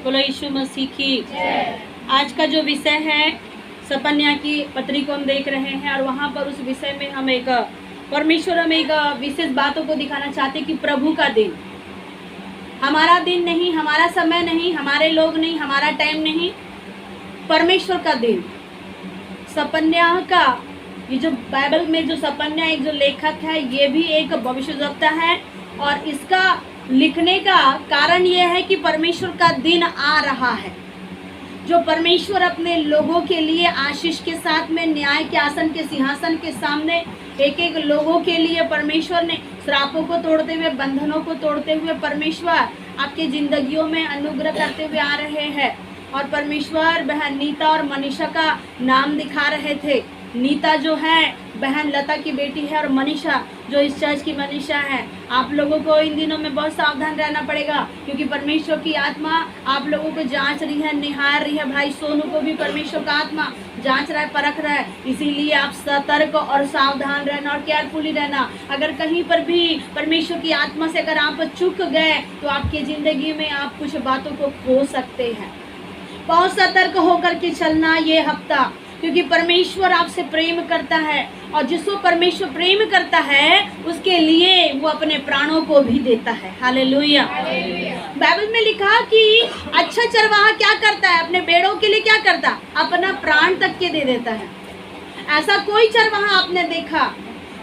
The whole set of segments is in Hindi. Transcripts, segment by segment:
बोलो यीशु मसीह की। आज का जो विषय है सपन्या की पत्री को हम देख रहे हैं और वहाँ पर उस विषय में हम एक विशेष बातों को दिखाना चाहते हैं कि प्रभु का दिन, हमारा दिन नहीं, हमारा समय नहीं, हमारे लोग नहीं, हमारा टाइम नहीं, परमेश्वर का दिन। सपन्या का ये जो बाइबल में जो सपन्या एक जो लेखक है ये भी एक भविष्यवक्ता है और इसका लिखने का कारण ये है कि परमेश्वर का दिन आ रहा है, जो परमेश्वर अपने लोगों के लिए आशीष के साथ में न्याय के आसन के सिंहासन के सामने एक एक लोगों के लिए परमेश्वर ने श्रापों को तोड़ते हुए, बंधनों को तोड़ते हुए परमेश्वर आपके जिंदगियों में अनुग्रह करते हुए आ रहे हैं। और परमेश्वर बहन नीता और मनीषा का नाम दिखा रहे थे। नीता जो है बहन लता की बेटी है और मनीषा जो इस चर्च की मनीषा है। आप लोगों को इन दिनों में बहुत सावधान रहना पड़ेगा क्योंकि परमेश्वर की आत्मा आप लोगों को जांच रही है, निहार रही है। भाई सोनू को भी परमेश्वर का आत्मा जांच रहा है, परख रहा है। इसीलिए आप सतर्क और सावधान रहना और केयरफुली रहना। अगर कहीं पर भी परमेश्वर की आत्मा से अगर आप चूक गए तो आपकी ज़िंदगी में आप कुछ बातों को खो सकते हैं। बहुत सतर्क होकर के चलना ये हफ्ता, क्योंकि परमेश्वर आपसे प्रेम करता है और जिसको परमेश्वर प्रेम करता है उसके लिए वो अपने प्राणों को भी देता है। हालेलुया। बाइबल में लिखा कि अच्छा चरवाहा क्या करता है, अपने भेड़ों के लिए क्या करता, अपना प्राण तक के दे देता है। ऐसा कोई चरवाहा आपने देखा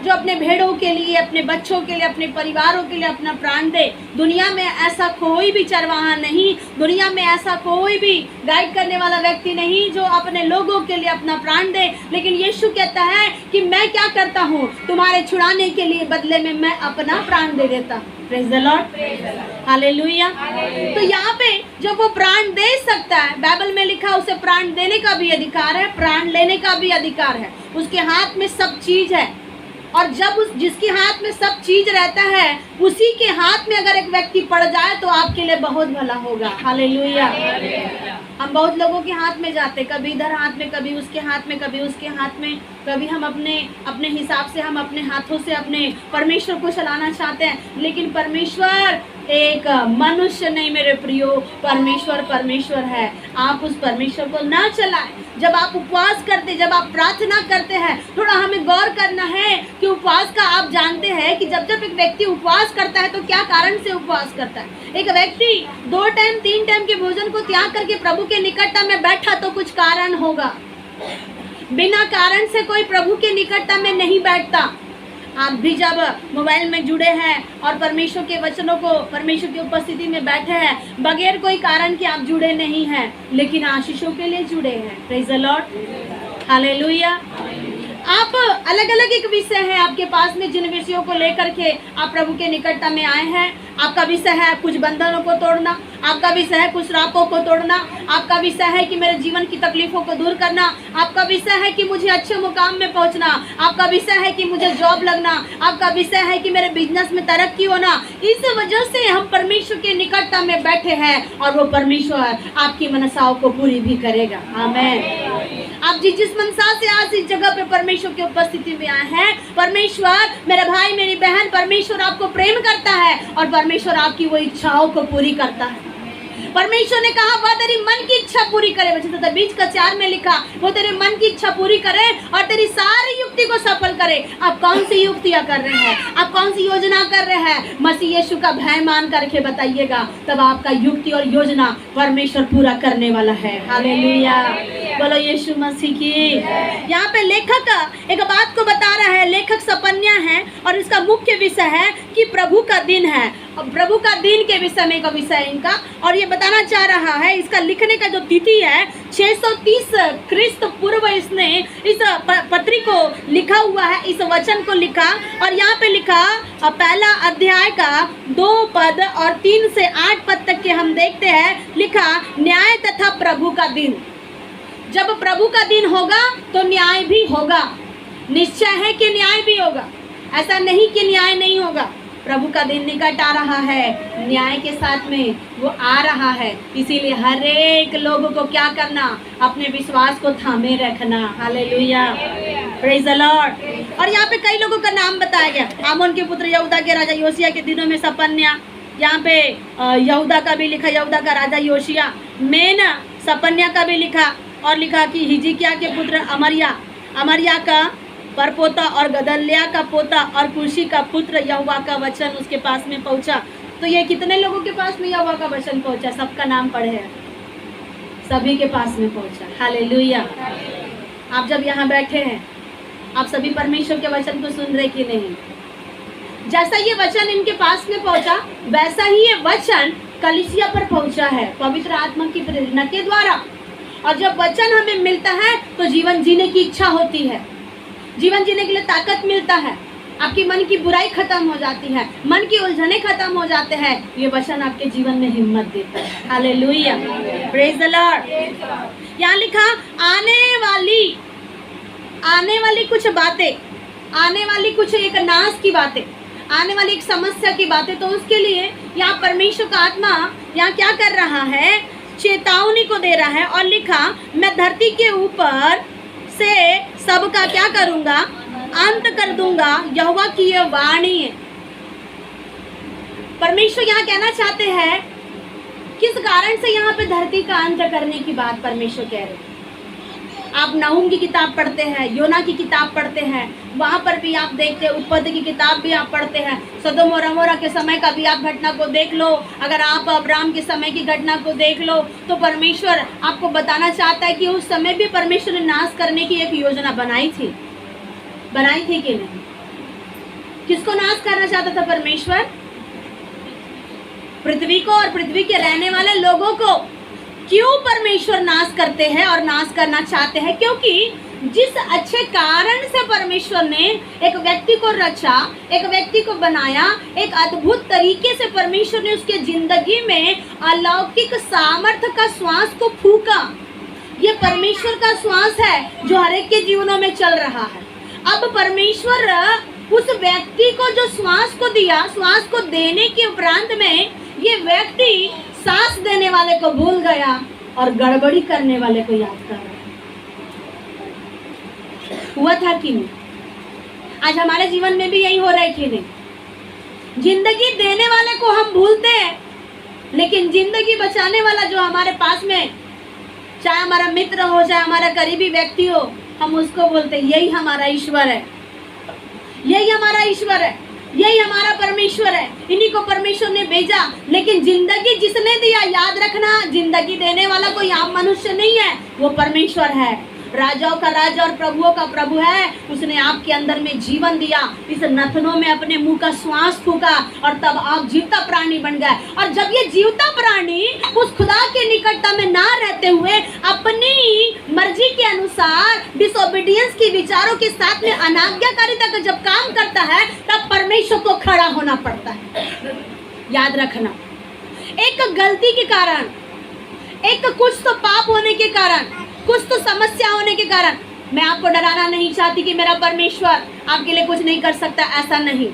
जो अपने भेड़ों के लिए, अपने बच्चों के लिए, अपने परिवारों के लिए अपना प्राण दे? दुनिया में ऐसा कोई भी चरवाहा नहीं, दुनिया में ऐसा कोई भी गाइड करने वाला व्यक्ति नहीं जो अपने लोगों के लिए अपना प्राण दे। लेकिन यीशु कहता है कि मैं क्या करता हूँ, तुम्हारे छुड़ाने के लिए बदले में मैं अपना प्राण दे देता हूँ। Praise the Lord, hallelujah. तो यहाँ पे जब वो प्राण दे सकता है, बाइबल में लिखा उसे प्राण देने का भी अधिकार है, प्राण लेने का भी अधिकार है। उसके हाथ में सब चीज है और जब जिसके हाथ में सब चीज रहता है उसी के हाथ में अगर एक व्यक्ति पड़ जाए तो आपके लिए बहुत भला होगा। हालेलुया। हम बहुत लोगों के हाथ में जाते, कभी इधर हाथ में, कभी उसके हाथ में, कभी उसके हाथ में, कभी हम अपने हिसाब से, हम अपने हाथों से अपने परमेश्वर को चलाना चाहते हैं। लेकिन परमेश्वर एक मनुष्य नहीं मेरे प्रियो, परमेश्वर परमेश्वर है। आप उस परमेश्वर को ना चलाएं। जब आप उपवास करते, जब आप प्रार्थना करते हैं, थोड़ा हमें गौर करना है कि उपवास का आप जानते हैं कि जब एक व्यक्ति उपवास करता है तो क्या कारण से उपवास करता है। एक व्यक्ति 2 टाइम 3 टाइम के भोजन को त्याग करके प्रभु के निकटता में बैठा तो कुछ कारण होगा। बिना कारण से कोई प्रभु के निकटता में नहीं बैठता। आप भी जब मोबाइल में जुड़े हैं और परमेश्वर के वचनों को, परमेश्वर की उपस्थिति में बैठे हैं, बगैर कोई कारण के आप जुड़े नहीं हैं, लेकिन आशीषों के लिए जुड़े हैं। Praise the Lord, hallelujah. आप अलग अलग एक विषय है आपके पास में जिन विषयों को लेकर के आप प्रभु के निकटता में आए हैं। आपका विषय है कुछ बंधनों को तोड़ना, आपका विषय है कुछ श्रापों को तोड़ना, आपका विषय है कि मेरे जीवन की तकलीफों को दूर करना, आपका विषय है कि मुझे अच्छे मुकाम में पहुंचना, आपका विषय है कि मुझे जॉब लगना, आपका विषय है कि मेरे बिजनेस में तरक्की होना। इस वजह से हम परमेश्वर के निकटता में बैठे हैं और वो परमेश्वर आपकी मनसाओं को पूरी भी करेगा। आमीन। आप जिस मनसा से आज इस जगह पे परमेश्वर की उपस्थिति में आए हैं, परमेश्वर, मेरे भाई मेरी बहन, परमेश्वर आपको प्रेम करता है और परमेश्वर आपकी वो इच्छाओं को पूरी करता है। परमेश्वर ने कहा वह तेरी मन की इच्छा पूरी करे। वचन तो बीच का 4 में लिखा वो तेरे मन की इच्छा पूरी करे और तेरी सारी युक्ति को सफल करे। आप कौन सी युक्तियां कर रहे हैं, आप कौन सी योजना कर रहे हैं, मसीह यीशु का भय मान करके बताइएगा, तब आपका युक्ति और योजना परमेश्वर पूरा करने वाला है। हालेलुया, बोलो यीशु मसीह की। यहाँ पे लेखक एक बात को बता रहा है। लेखक सपन्या है और इसका मुख्य विषय है कि प्रभु का दिन है। और प्रभु का दिन के विषय में का विषय है इनका, और ये बताना चाह रहा है। इसका लिखने का जो तिथि है 630 ख्रीस्त पूर्व इसने इस पत्री को लिखा हुआ है, इस वचन को लिखा। और यहाँ पे लिखा पहला अध्याय का 2 पद और 3 से 8 पद तक के हम देखते हैं। लिखा न्याय तथा प्रभु का दिन। जब प्रभु का दिन होगा तो न्याय भी होगा। निश्चय है कि न्याय भी होगा, ऐसा नहीं कि न्याय नहीं होगा। प्रभु का दिन निकट आ रहा है, न्याय के साथ में वो आ रहा है। इसीलिए हर एक लोगों को क्या करना, अपने विश्वास को थामे रखना। Hallelujah, praise the Lord. और यहाँ पे कई लोगों का नाम बताया गया। आमोन के पुत्र यहूदा के राजा योशिया के दिनों में सपन्या, यहाँ पे यहूदा का भी लिखा, यहूदा का राजा योशिया। मैंने सपन्या का भी लिखा और लिखा कि हिजकिय्याह के पुत्र अमरिया का परपोता और गदल्याह का पोता और कुशी का पुत्र यहोवा का वचन उसके पास में पहुंचा। तो ये कितने लोगों के पास में यहोवा का वचन पहुंचा? सबका नाम पढ़े हैं, सभी के पास में पहुंचा। हालेलुया। आप जब यहाँ बैठे हैं, आप सभी परमेश्वर के वचन को सुन रहे कि नहीं? जैसा ये वचन इनके पास में पहुंचा, वैसा ही ये वचन कलीसिया पर पहुंचा है पवित्र आत्मा की प्रेरणा के द्वारा। और जब वचन हमें मिलता है तो जीवन जीने की इच्छा होती है, जीवन जीने के लिए ताकत मिलता है, आपकी मन की बुराई खत्म हो जाती है, मन की उलझने खत्म हो जाते हैं। ये वचन आपके जीवन में हिम्मत देता है। Hallelujah, praise the Lord. यहाँ लिखा आने वाली कुछ बातें, आने वाली कुछ एक नाश की बातें, आने वाली एक समस्या की बातें। तो उसके लिए यहाँ परमेश्वर का आत्मा यहाँ क्या कर रहा है? चेतावनी को दे रहा है। और लिखा, मैं धरती के ऊपर से सबका क्या करूंगा? अंत कर दूंगा, यहोवा की यह वाणी है। परमेश्वर यहाँ कहना चाहते हैं, किस कारण से यहाँ पे धरती का अंत करने की बात परमेश्वर कह रहे हैं। आप नहूम की किताब पढ़ते हैं, योना की किताब पढ़ते हैं, वहाँ पर भी आप देखते हैं, उत्पत्ति की किताब भी आप पढ़ते हैं, सदोम और अमोरा के समय का भी आप घटना को देख लो, अगर आप अब्राहम के समय की घटना को देख लो, तो परमेश्वर आपको बताना चाहता है कि उस समय भी परमेश्वर ने नाश करने की एक योजना बनाई थी कि नहीं? किसको नाश करना चाहता था परमेश्वर? पृथ्वी को और पृथ्वी के रहने वाले लोगों को। क्यों परमेश्वर नाश करते हैं और नाश करना चाहते हैं? क्योंकि जिस अच्छे कारण से परमेश्वर ने एक व्यक्ति को रचा, एक व्यक्ति को बनाया, एक अद्भुत तरीके से परमेश्वर ने उसके जिंदगी में अलौकिक सामर्थ्य का श्वास को फूका। ये परमेश्वर का श्वास है जो हर एक के जीवनों में चल रहा है। अब परमेश्वर उस व्यक्ति को जो श्वास को दिया, श्वास को देने के उपरांत में ये व्यक्ति सांस देने वाले को भूल गया और गड़बड़ी करने वाले को याद कर रहा है। हुआ था कि नहीं? आज हमारे जीवन में भी यही हो रहा है कि नहीं? जिंदगी देने वाले को हम भूलते हैं, लेकिन जिंदगी बचाने वाला जो हमारे पास में, चाहे हमारा मित्र हो, चाहे हमारा करीबी व्यक्ति हो, हम उसको बोलते हैं यही हमारा ईश्वर है, यही हमारा ईश्वर है, यही हमारा परमेश्वर है, इन्हीं को परमेश्वर ने भेजा। लेकिन जिंदगी जिसने दिया, याद रखना, जिंदगी देने वाला कोई आम मनुष्य नहीं है, वो परमेश्वर है। राजाओं का राजा और प्रभुओं का प्रभु है। उसने आपके अंदर में जीवन दिया, इस नथनों में अपने मुंह का श्वास फूका और तब आप जीवता प्राणी बन गए। और जब ये जीवता प्राणी उस खुदा के निकटता में ना रहते हुए अपनी मर्जी के अनुसार डिसोबीडियंस की विचारों के साथ में अनाज्ञाकारिता का जब काम करता है, तब परमेश्वर को खड़ा होना पड़ता है। याद रखना, एक गलती के कारण, एक कुछ तो पाप होने के कारण, कुछ तो समस्या होने के कारण, मैं आपको डराना नहीं चाहती कि मेरा परमेश्वर आपके लिए कुछ नहीं कर सकता, ऐसा नहीं।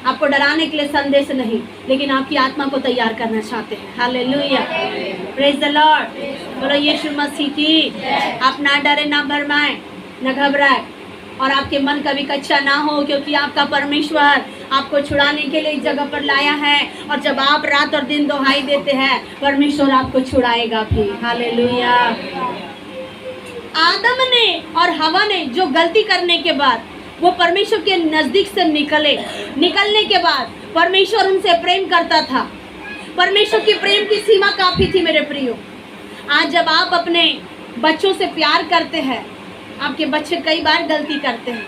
आपको डराने के लिए संदेश नहीं, लेकिन आपकी आत्मा को तैयार करना चाहते हैं। Hallelujah, praise the Lord. बोलो यीशु मसीह की। आप ना डरे, ना भरमाए, ना घबराए, और आपके मन कभी कच्चा ना हो, क्योंकि आपका परमेश्वर आपको छुड़ाने के लिए इस जगह पर लाया है। और जब आप रात और दिन दुहाई देते हैं, परमेश्वर आपको छुड़ाएगा भी। हालेलुया। आदम ने और हवा ने जो गलती करने के बाद वो परमेश्वर के नजदीक से निकलने के बाद परमेश्वर उनसे प्रेम करता था। परमेश्वर की प्रेम की सीमा काफी थी मेरे प्रियो। आज जब आप अपने बच्चों से प्यार करते हैं, आपके बच्चे कई बार गलती करते हैं,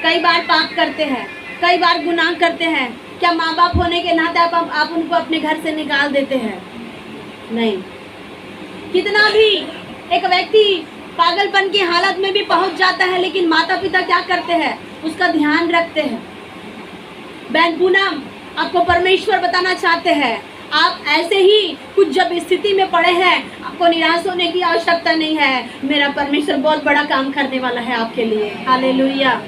कई बार पाप करते हैं, कई बार गुनाह करते हैं। क्या माँ बाप होने के नाते आप उनको अपने घर से निकाल देते हैं? नहीं। कितना भी एक व्यक्ति पागलपन की हालत में भी पहुंच जाता है, लेकिन माता पिता क्या करते हैं? उसका ध्यान रखते हैं। बहन पूनम, आपको परमेश्वर बताना चाहते हैं, आप ऐसे ही कुछ जब स्थिति में पड़े हैं, आपको निराश होने की आवश्यकता नहीं है। मेरा परमेश्वर बहुत बड़ा काम करने वाला है आपके लिए। हालेलुया।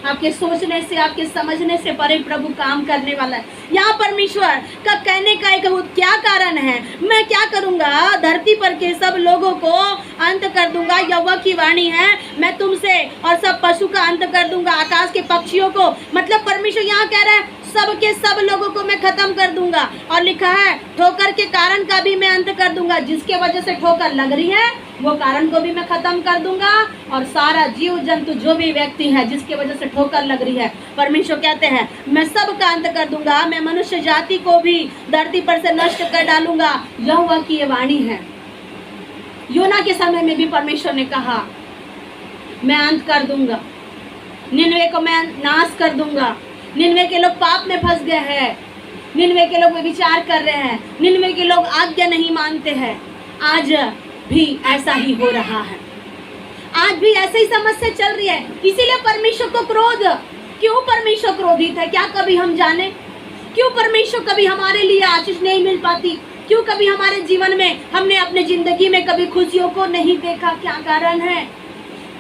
आपके सोचने से, आपके समझने से परे प्रभु काम करने वाला है। यहाँ परमेश्वर का कहने का एक क्या कारण है? मैं क्या करूँगा? धरती पर के सब लोगों को अंत कर दूंगा, यहोवा की वाणी है। मैं तुमसे और सब पशु का अंत कर दूंगा, आकाश के पक्षियों को। मतलब परमेश्वर यहाँ कह रहा है सब के सब लोगों को मैं खत्म कर दूंगा। और लिखा है ठोकर के कारण का भी मैं अंत कर दूंगा। जिसके वजह से ठोकर लग रही है वो कारण को भी मैं खत्म कर दूंगा। और सारा जीव जंतु जो भी व्यक्ति है जिसके वजह से ठोकर लग रही है, परमेश्वर कहते हैं मैं सब का अंत कर दूंगा। मैं मनुष्य जाति को भी धरती पर से नष्ट कर डालूंगा। यहोवा की ये वाणी है। योना के समय में भी परमेश्वर ने कहा मैं अंत कर दूंगा, निनवे को मैं नाश कर दूंगा। निनवे के लोग पाप में फंस गए हैं, निनवे के लोग विचार कर रहे हैं, निनवे के लोग आज्ञा नहीं मानते हैं। आज भी ऐसा ही हो रहा है, आज भी ऐसे ही समस्या चल रही है। इसीलिए परमेश्वर को क्रोध, क्यों परमेश्वर क्रोधित है? क्या कभी हम जाने क्यों परमेश्वर कभी हमारे लिए आशीष नहीं मिल पाती? क्यों कभी हमारे जीवन में हमने अपने जिंदगी में कभी खुशियों को नहीं देखा? क्या कारण है?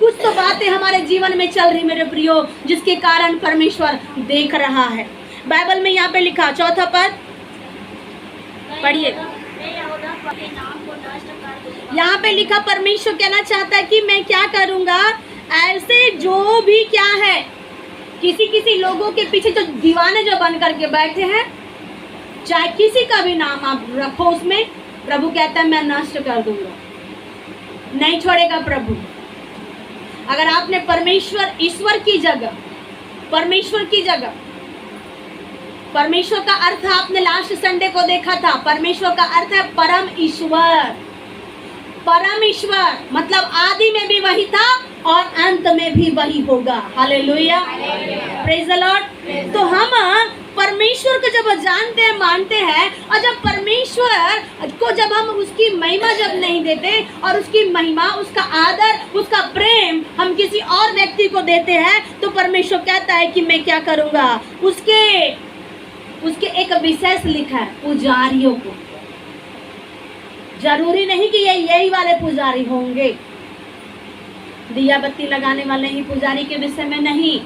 कुछ तो बातें हमारे जीवन में चल रही मेरे प्रियो, जिसके कारण परमेश्वर देख रहा है। बाइबल में यहाँ पे लिखा, चौथा पद पढ़िए। यहाँ पे लिखा परमेश्वर कहना चाहता है कि मैं क्या करूँगा, ऐसे जो भी क्या है किसी लोगों के पीछे जो दीवाने जो बन करके बैठे हैं, चाहे किसी का भी नाम आप रखो उसमें, प्रभु कहता है मैं नष्ट कर दूंगा, नहीं छोड़ेगा प्रभु। अगर आपने परमेश्वर ईश्वर की जगह, परमेश्वर की जगह, परमेश्वर का अर्थ आपने लास्ट संडे को देखा था, परमेश्वर का अर्थ है परम ईश्वर। परम ईश्वर मतलब आदि में भी वही था और अंत में भी वही होगा। Hallelujah, praise the Lord. तो हम परमेश्वर को जब जानते हैं, मानते हैं, और जब परमेश्वर को जब हम उसकी महिमा जब नहीं देते और उसकी महिमा, उसका आदर, उसका प्रेम हम किसी और व्यक्ति को देते हैं, तो परमेश्वर कहता है कि मैं क्या करूँगा। उसके एक विशेष लिखा है, पुजारियों को। जरूरी नहीं कि ये यही वाले पुजारी होंगे, दिया बत्ती लगाने वाले ही पुजारी के विषय में नहीं।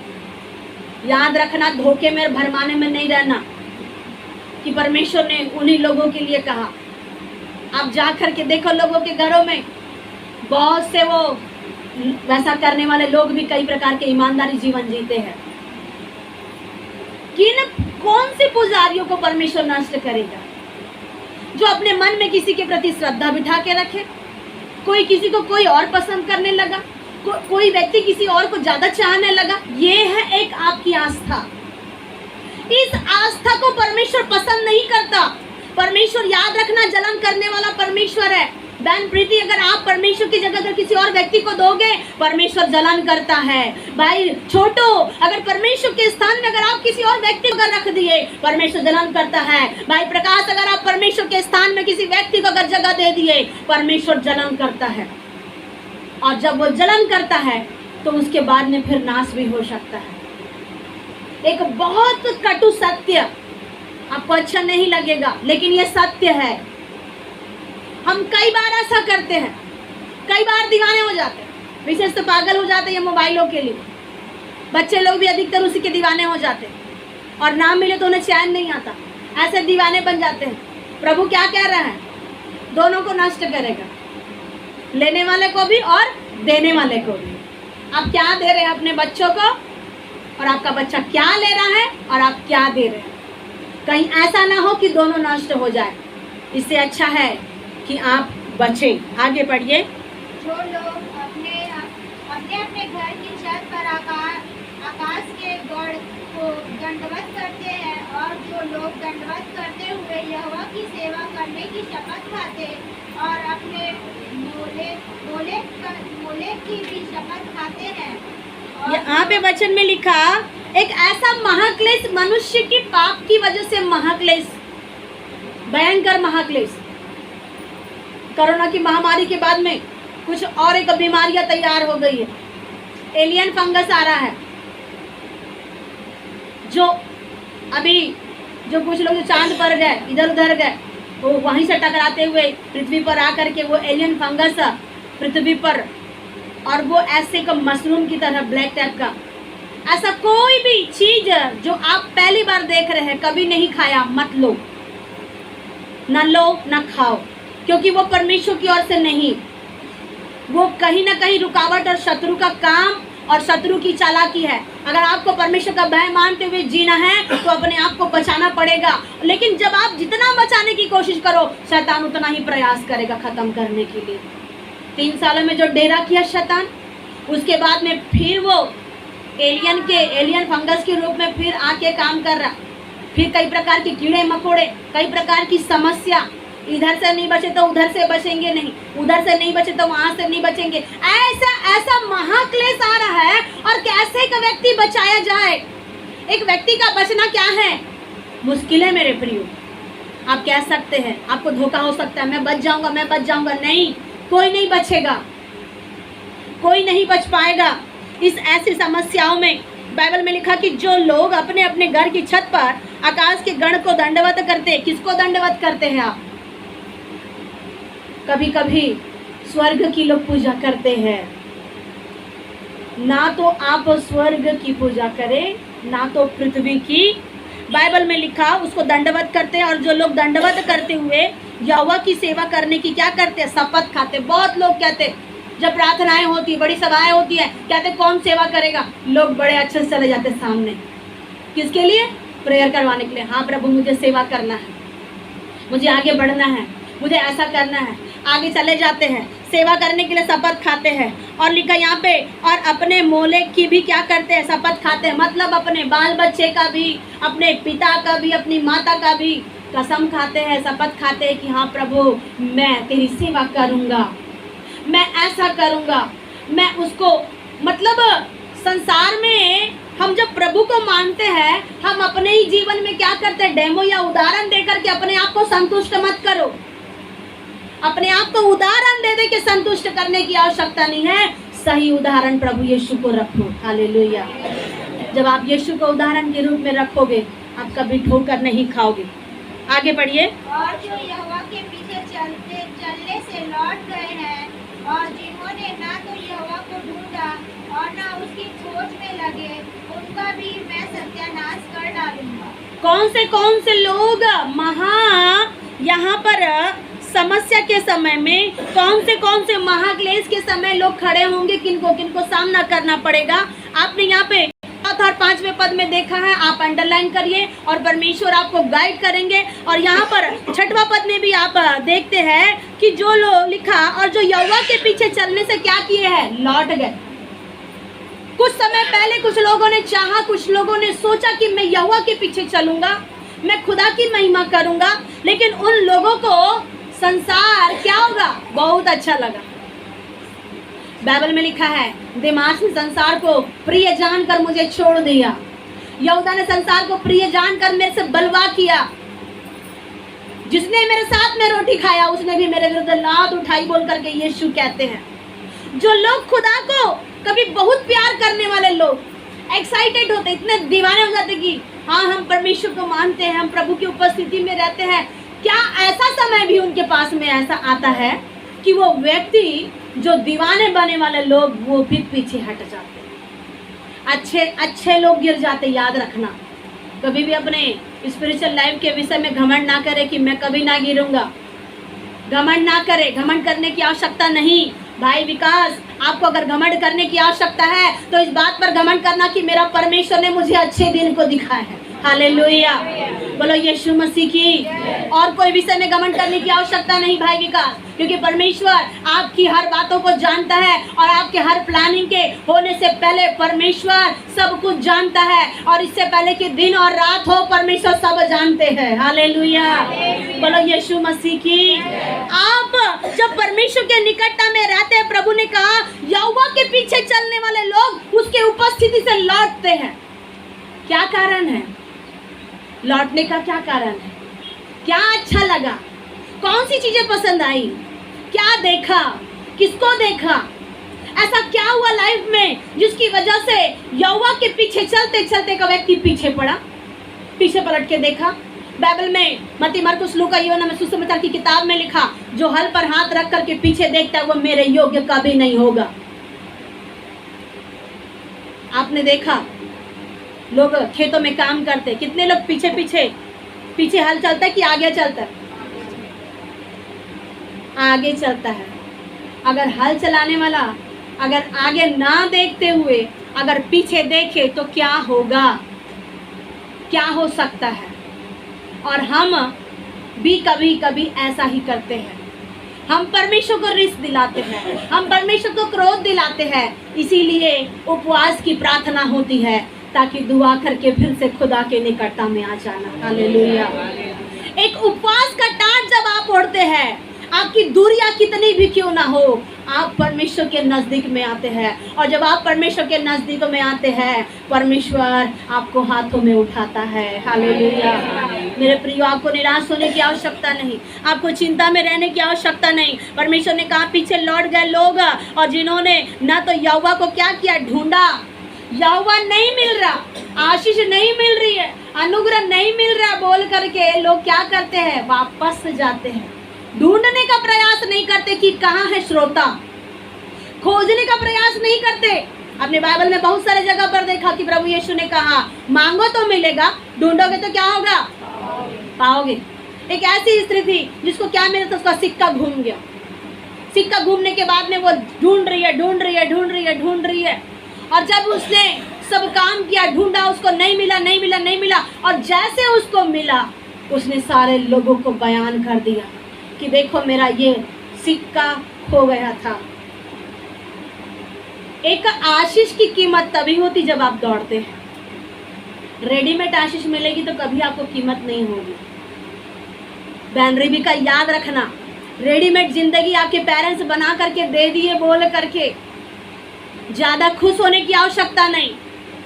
याद रखना, धोखे में भरमाने में नहीं रहना कि परमेश्वर ने उन्हीं लोगों के लिए कहा। आप जा करके देखो लोगों के घरों में बहुत से वो वैसा करने वाले लोग भी कई प्रकार के ईमानदारी जीवन जीते हैं। कौन से पुजारियों को परमेश्वर नष्ट करेगा? जो अपने मन में किसी के प्रति श्रद्धा बिठा के रखे, कोई किसी को कोई और पसंद करने लगा, कोई व्यक्ति किसी और को ज्यादा चाहने लगा। ये है एक आपकी आस्था। इस आस्था को परमेश्वर पसंद नहीं करता। परमेश्वर, याद रखना, जलन करने वाला परमेश्वर है। बहन प्रीति, अगर आप परमेश्वर की जगह अगर किसी और व्यक्ति को दोगे, परमेश्वर जलन करता है। भाई छोटो, अगर परमेश्वर के स्थान में अगर आप किसी और व्यक्ति को रख दिए, परमेश्वर जलन करता है। भाई प्रकाश, अगर आप परमेश्वर के स्थान में किसी व्यक्ति को अगर जगह दे दिए, परमेश्वर जलन करता है। और जब वो जलन करता है तो उसके बाद में फिर नाश भी हो सकता है। एक बहुत कटु सत्य, आपको अच्छा नहीं लगेगा, लेकिन ये सत्य है। हम कई बार ऐसा करते हैं, कई बार दीवाने हो जाते हैं, विशेष तो पागल हो जाते हैं मोबाइलों के लिए। बच्चे लोग भी अधिकतर उसी के दीवाने हो जाते हैं और नाम मिले तो उन्हें चैन नहीं आता, ऐसे दीवाने बन जाते हैं। प्रभु क्या कह रहा है? दोनों को नष्ट करेगा, लेने वाले को भी और देने वाले को भी। आप क्या दे रहे हैं अपने बच्चों को, और आपका बच्चा क्या ले रहा है और आप क्या दे रहे हैं? कहीं ऐसा ना हो कि दोनों नष्ट हो जाए। इससे अच्छा है कि आप बचें। आगे पढ़िए। जो लोग अपने अपने घर की छत पर आकाश के गढ़ को दंडवत करते हैं, और जो लोग दंडवत करते हुए यहोवा की सेवा करने की शपथ खाते और अपने मोले की भी शपथ खाते हैं। यहाँ पे वचन में लिखा, एक ऐसा महाक्लेश, मनुष्य की पाप की वजह से महाक्लेश, भयंकर महाक्लेश। कोरोना की महामारी के बाद में कुछ और एक बीमारियां तैयार हो गई है। एलियन फंगस आ रहा है, जो अभी जो कुछ लोग जो चांद पर गए, इधर उधर गए, वो वहीं से टकराते हुए पृथ्वी पर आकर के वो एलियन फंगस पृथ्वी पर, और वो ऐसे का मशरूम की तरह ब्लैक टाइप का, ऐसा कोई भी चीज जो आप पहली बार देख रहे हैं, कभी नहीं खाया, मत लो, न लो न खाओ, क्योंकि वो परमेश्वर की ओर से नहीं, वो कहीं ना कहीं रुकावट और शत्रु का काम और शत्रु की चालाकी है। अगर आपको परमेश्वर का भय मानते हुए जीना है तो अपने आप को बचाना पड़ेगा। लेकिन जब आप जितना बचाने की कोशिश करो, शैतान उतना ही प्रयास करेगा खत्म करने के लिए। 3 सालों में जो डेरा किया शैतान, उसके बाद में फिर वो एलियन फंगस के रूप में फिर आके काम कर रहा। फिर कई प्रकार के कीड़े मकोड़े, कई प्रकार की समस्या, इधर से नहीं बचे तो उधर से बचेंगे नहीं, उधर से नहीं बचे तो वहां से नहीं बचेंगे। ऐसा महाक्लेश आ रहा है। और कैसे एक व्यक्ति बचाया जाए? एक व्यक्ति का बचना क्या है? मुश्किल है मेरे प्रियो। आप कह सकते हैं, आपको धोखा हो सकता है, मैं बच जाऊंगा। नहीं, कोई नहीं बचेगा, कोई नहीं बच पाएगा इस ऐसी समस्याओं में। बाइबल में लिखा कि जो लोग अपने अपने घर की छत पर आकाश के गण को दंडवत करते, किसको दंडवत करते हैं आप? कभी कभी स्वर्ग की लोग पूजा करते हैं। ना तो आप स्वर्ग की पूजा करें, ना तो पृथ्वी की। बाइबल में लिखा उसको दंडवत करते हैं। और जो लोग दंडवत करते हुए यहोवा की सेवा करने की क्या करते हैं? शपथ खाते। बहुत लोग कहते, जब प्रार्थनाएं होती, बड़ी सभाएं होती है, कहते कौन सेवा करेगा? लोग बड़े अच्छे से चले जाते सामने। किसके लिए? प्रेयर करवाने के लिए। हाँ प्रभु, मुझे सेवा करना है, मुझे आगे बढ़ना है, मुझे ऐसा करना है। आगे चले जाते हैं, सेवा करने के लिए शपथ खाते हैं। और लिखा यहाँ पे, और अपने मोलेक की भी क्या करते हैं? शपथ खाते हैं। मतलब अपने बाल बच्चे का भी, अपने पिता का भी, अपनी माता का भी कसम खाते हैं, शपथ खाते हैं कि हाँ प्रभु, मैं तेरी सेवा करूँगा, मैं ऐसा करूँगा, मैं उसको। मतलब संसार में हम जब प्रभु को मानते हैं, हम अपने ही जीवन में क्या करते हैं? डेमो या उदाहरण देकर के अपने आप को संतुष्ट मत करो। अपने आप को उदाहरण दे दे के संतुष्ट करने की आवश्यकता नहीं है। सही उदाहरण प्रभु यीशु को रखो। हालेलुया। जब आप यीशु को उदाहरण के रूप में रखोगे, आप कभी ठोकर नहीं खाओगे। आगे बढ़िए। और जो यहोवा के पीछे चलने से लौट गए हैं, और जिन्होंने ना तो यहोवा को ढूंढा और ना उसकी खोज में लगे, उनका भी मैं सत्यानाश कर डालूंगा। कौन से लोग यहाँ पर समस्या के समय में, कौन से महाक्लेश के समय लोग खड़े होंगे? किनको सामना करना पड़ेगा? आपने यहाँ पे 4 और 5वें पद में देखा है, आप अंडरलाइन करिए और परमेश्वर आपको गाइड करेंगे। और यहाँ पर 6वां पद में भी आप देखते हैं कि जो लोग लिखा, और जो यहोवा के पीछे चलने से क्या किए हैं? लौट गए। कुछ समय पहले कुछ लोगों ने चाहा, कुछ लोगों ने सोचा कि मैं यहोवा के पीछे चलूंगा, मैं खुदा की महिमा करूंगा। लेकिन उन लोगों को संसार क्या होगा? बहुत अच्छा लगा। बाइबल में लिखा है, दिमाग ने संसार को प्रिय जानकर मुझे छोड़ दिया। यहूदा ने संसार को प्रिय जानकर मेरे से बलवा किया। जिसने मेरे साथ में रोटी खाया, उसने भी मेरे विरुद्ध लात उठाई, बोल करके यीशु कहते हैं। जो लोग खुदा को कभी बहुत प्यार करने वाले लोग एक्साइटेड होते, इतने दीवाने हो जाते कि हाँ, हम परमेश्वर को मानते हैं, हम प्रभु की उपस्थिति में रहते हैं। क्या ऐसा समय भी उनके पास में ऐसा आता है कि वो व्यक्ति, जो दीवाने बने वाले लोग, वो फिर पीछे हट जाते, अच्छे लोग गिर जाते। याद रखना, कभी भी अपने स्पिरिचुअल लाइफ के विषय में घमंड ना करे कि मैं कभी ना गिरूंगा। घमंड ना करे, घमंड करने की आवश्यकता नहीं। भाई विकास, आपको अगर घमंड करने की आवश्यकता है तो इस बात पर घमंड करना कि मेरा परमेश्वर ने मुझे अच्छे दिन को दिखाया है। हालेलुया, बोलो यीशु मसीह की। और कोई विषय में घमंड करने की आवश्यकता नहीं भाई विकास, क्योंकि परमेश्वर आपकी हर बातों को जानता है और आपके हर प्लानिंग के होने से पहले परमेश्वर सब कुछ जानता है। और इससे पहले कि दिन और रात हो, परमेश्वर सब जानते हैं। हालेलुया, बोलो यीशु मसीह की। आप जब परमेश्वर के निकटता में रहते हैं, प्रभु ने कहा यहोवा के पीछे चलने वाले लोग उसके उपस्थिति से लौटते हैं। क्या कारण है लौटने का? क्या कारण है? क्या अच्छा लगा? कौन सी चीजें पसंद आई? क्या देखा? किसको देखा? ऐसा क्या हुआ लाइफ में जिसकी वजह से यहोवा के पीछे चलते चलते का व्यक्ति पीछे पड़ा, पीछे पलट के देखा? बाइबल में मत्ती, मरकुस, लूका, यूहन्ना में सुसमाचार की किताब में लिखा, जो हल पर हाथ रख करके पीछे देखता है वो मेरे योग्य कभी नहीं होगा। आपने देखा लोग खेतों में काम करते, कितने लोग पीछे हल चलता है कि आगे चलता है? आगे चलता है। अगर हल चलाने वाला अगर आगे ना देखते हुए अगर पीछे देखे तो क्या होगा, क्या हो सकता है। और हम भी कभी कभी ऐसा ही करते हैं। हम परमेश्वर को रिस दिलाते हैं, हम परमेश्वर को क्रोध दिलाते हैं। इसीलिए उपवास की प्रार्थना होती है ताकि दुआ करके फिर से खुदा के निकटता में आ जाना। हालेलुया। एक उपवास का टाट जब आप ओढ़ते हैं, आपकी दूरियां कितनी भी क्यों ना हो, आप परमेश्वर के नजदीक में आते हैं। और जब आप परमेश्वर के नजदीक में आते हैं, परमेश्वर आपको हाथों में उठाता है। हालेलुया। मेरे प्रियो, आपको निराश होने की आवश्यकता नहीं, आपको चिंता में रहने की आवश्यकता नहीं। परमेश्वर ने कहा पीछे लौट गए लोग, और जिन्होंने ना तो यहोवा को क्या किया, ढूंढा, यहोवा नहीं मिल रहा, आशीष नहीं मिल रही है, अनुग्रह नहीं मिल रहा बोल करके लोग क्या करते हैं, वापस जाते हैं। ढूंढने का प्रयास नहीं करते कि कहाँ है श्रोता, खोजने का प्रयास नहीं करते। अपने बाइबल में बहुत सारे जगह पर देखा कि प्रभु यीशु ने कहा मांगो तो मिलेगा, ढूंढोगे तो क्या होगा, पाओगे। एक ऐसी स्त्री थी जिसको क्या मिला था, उसका सिक्का घूम गया। सिक्का घूमने के बाद में वो ढूंढ रही है। और जब उसने सब काम किया, ढूंढा, उसको नहीं मिला। और जैसे उसको मिला, उसने सारे लोगों को बयान कर दिया कि देखो मेरा ये सिक्का खो गया था। एक आशीष की कीमत तभी होती जब आप दौड़ते हैं। रेडीमेड आशीष मिलेगी तो कभी आपको कीमत नहीं होगी। बहन रिबिका, याद रखना, रेडीमेड जिंदगी आपके पेरेंट्स बना करके दे दिए बोल करके ज़्यादा खुश होने की आवश्यकता नहीं,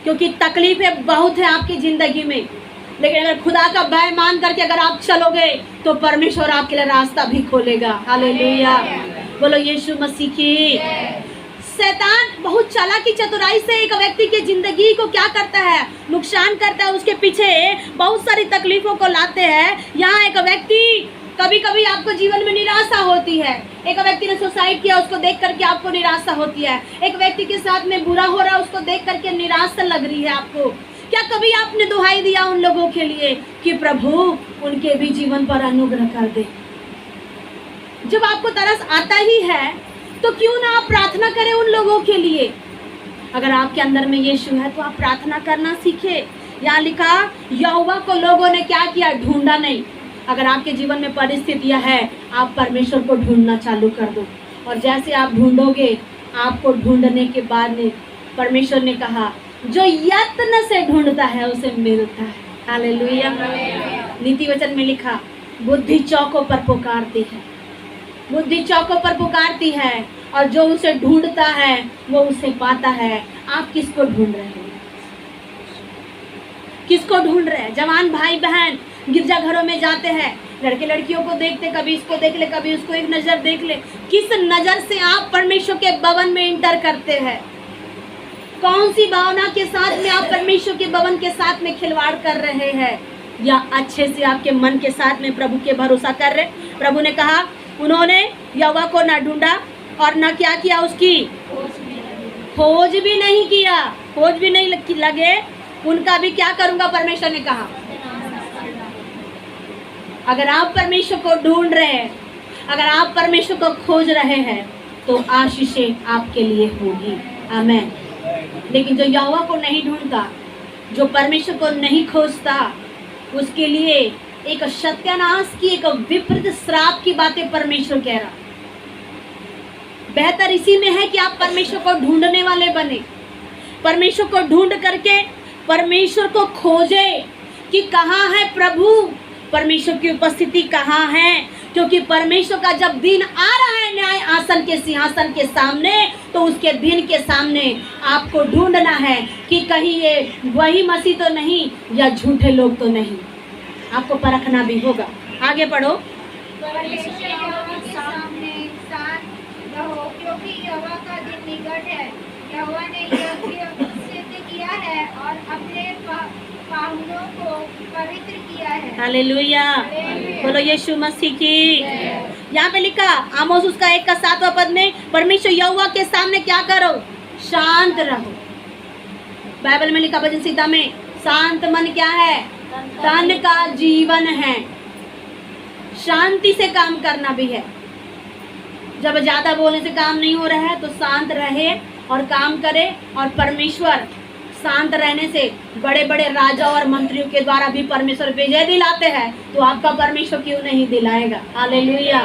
क्योंकि तकलीफें बहुत है आपकी ज़िंदगी में। लेकिन अगर खुदा का भय मान करके अगर आप चलोगे तो परमेश्वर आपके लिए रास्ता भी खोलेगा। हालेलुया, बोलो यीशु मसीह की। शैतान बहुत चालाकी चतुराई से एक व्यक्ति की जिंदगी को क्या करता है, नुकसान करता है, उसके पीछे बहुत सारी तकलीफों को लाते हैं। यहाँ एक व्यक्ति, कभी कभी आपको जीवन में निराशा होती है। एक व्यक्ति ने सुसाइड किया, उसको देख करके आपको निराशा होती है। एक व्यक्ति के साथ में बुरा हो रहा है, उसको देख करके निराशा लग रही है आपको। क्या कभी आपने दुहाई दिया उन लोगों के लिए कि प्रभु उनके भी जीवन पर अनुग्रह कर दे? जब आपको तरस आता ही है तो क्यों ना आप प्रार्थना करें उन लोगों के लिए। अगर आपके अंदर में यीशु है तो आप प्रार्थना करना सीखे। यहाँ लिखा, यहोवा को लोगों ने क्या किया, ढूंढा नहीं। अगर आपके जीवन में परिस्थितियां है, आप परमेश्वर को ढूंढना चालू कर दो। और जैसे आप ढूंढोगे, आपको ढूंढने के बाद में परमेश्वर ने कहा जो यत्न से ढूंढता है उसे मिलता है। हालेलुया। नीति वचन में लिखा, बुद्धि चौकों पर पुकारती है, बुद्धि चौकों पर पुकारती है, और जो उसे ढूंढता है वो उसे पाता है। आप किसको ढूंढ रहे हैं, किसको ढूंढ रहे हैं? जवान भाई बहन गिरजाघरों में जाते हैं, लड़के लड़कियों को देखते, कभी इसको देख ले, कभी उसको एक नज़र देख ले। किस नज़र से आप परमेश्वर के भवन में इंटर करते हैं? कौन सी भावना के साथ में आप परमेश्वर के भवन के साथ में खिलवाड़ कर रहे हैं? या अच्छे से आपके मन के साथ में प्रभु के भरोसा कर रहे? प्रभु ने कहा उन्होंने यहोवा को ना ढूंढा और ना क्या किया, उसकी खोज भी नहीं किया, खोज भी नहीं लगे, उनका भी क्या करूंगा, परमेश्वर ने कहा। अगर आप परमेश्वर को ढूंढ रहे हैं, अगर आप परमेश्वर को खोज रहे हैं, तो आशीषें आपके लिए होगी। आमीन। लेकिन जो यहोवा को नहीं ढूंढता, जो परमेश्वर को नहीं खोजता, उसके लिए एक सत्यानाश की, एक विपरीत श्राप की बातें परमेश्वर कह रहा। बेहतर इसी में है कि आप परमेश्वर को ढूंढने वाले बने, परमेश्वर को ढूंढ करके परमेश्वर को खोजे कि कहाँ है प्रभु, परमेश्वर की उपस्थिति कहाँ है। क्योंकि परमेश्वर का जब दिन आ रहा है न्याय आसन के सिंहासन के सामने, तो उसके दिन के सामने आपको ढूंढना है कि कहीं ये वही मसीह तो नहीं या झूठे लोग तो नहीं। आपको परखना भी होगा। आगे पढ़ो। सामने शांत रहो, क्योंकि यहोवा का दिन निकट है। यहोवा ने यह सिद्ध किया है और अपने पाहुनों को पवित्र किया है। हालेलुया, बोलो यीशु मसीह की। यहाँ पे लिखा आमोस उसका 1 का 7वां पद में, परमेश्वर यहोवा के सामने क्या करो, शांत रहो। बाइबल में लिखा भजन संहिता में, शांत मन क्या है, तन का जीवन है। शांति से काम करना भी है। जब ज़्यादा बोलने से काम नहीं हो रहा है तो शांत रहे और काम करे। और परमेश्वर शांत रहने से बड़े बड़े राजा और मंत्रियों के द्वारा भी परमेश्वर विजय दिलाते हैं, तो आपका परमेश्वर क्यों नहीं दिलाएगा। हालेलुया।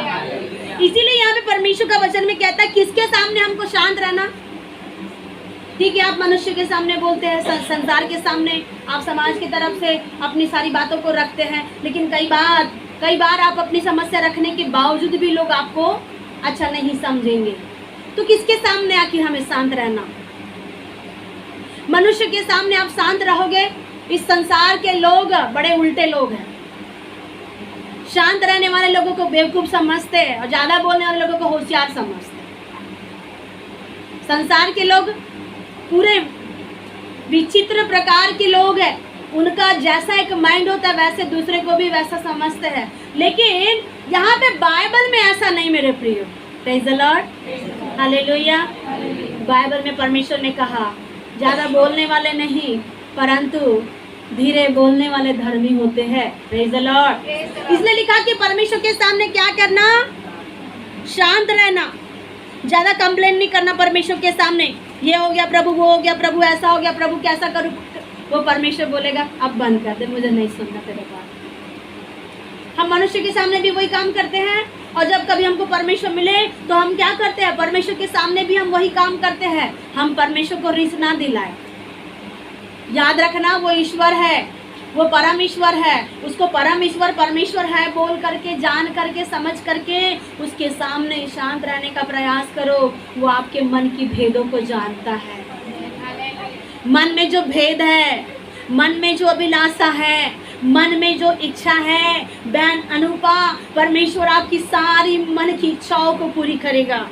इसीलिए यहाँ पे परमेश्वर का वचन में कहता है किसके सामने हमको शांत रहना। ठीक है, आप मनुष्य के सामने बोलते हैं, संसार के सामने, आप समाज की तरफ से अपनी सारी बातों को रखते हैं, लेकिन कई बार आप अपनी समस्या रखने के बावजूद भी लोग आपको अच्छा नहीं समझेंगे। तो किसके सामने आखिर हमें शांत रहना। मनुष्य के सामने आप शांत रहोगे, इस संसार के लोग बड़े उल्टे लोग हैं। शांत रहने वाले लोगों को बेवकूफ समझते हैं और ज्यादा बोलने वाले लोगों को होशियार समझते हैं। संसार के लोग पूरे विचित्र प्रकार के लोग हैं, उनका जैसा एक माइंड होता है वैसे दूसरे को भी वैसा समझते हैं। लेकिन यहाँ पे बाइबल में ऐसा नहीं मेरे प्रियो। Praise the Lord, hallelujah. Bible में परमेश्वर ने कहा ज़्यादा बोलने वाले नहीं परंतु धीरे बोलने वाले धर्मी होते हैं। Praise the Lord. इसलिए लिखा कि परमेश्वर के सामने क्या करना, शांत रहना, ज़्यादा कंप्लेन नहीं करना परमेश्वर के सामने। ये हो गया प्रभु, वो हो गया प्रभु, ऐसा हो गया प्रभु, कैसा करूँ। वो परमेश्वर बोलेगा अब बंद कर दे, मुझे नहीं सुनना तेरे बात। हम मनुष्य के सामने भी वही काम करते हैं और जब कभी हमको परमेश्वर मिले तो हम क्या करते हैं, परमेश्वर के सामने भी हम वही काम करते हैं। हम परमेश्वर को रिस ना दिलाए। याद रखना वो ईश्वर है, वो परम ईश्वर है, उसको परम ईश्वर परमेश्वर है बोल करके, जान करके, समझ करके उसके सामने शांत रहने का प्रयास करो। वो आपके मन की भेदों को जानता है। मन में जो भेद है, मन में जो अभिलाषा है, मन में जो इच्छा है, बहन अनुपा, परमेश्वर आपकी सारी मन की इच्छाओं को पूरी करेगा।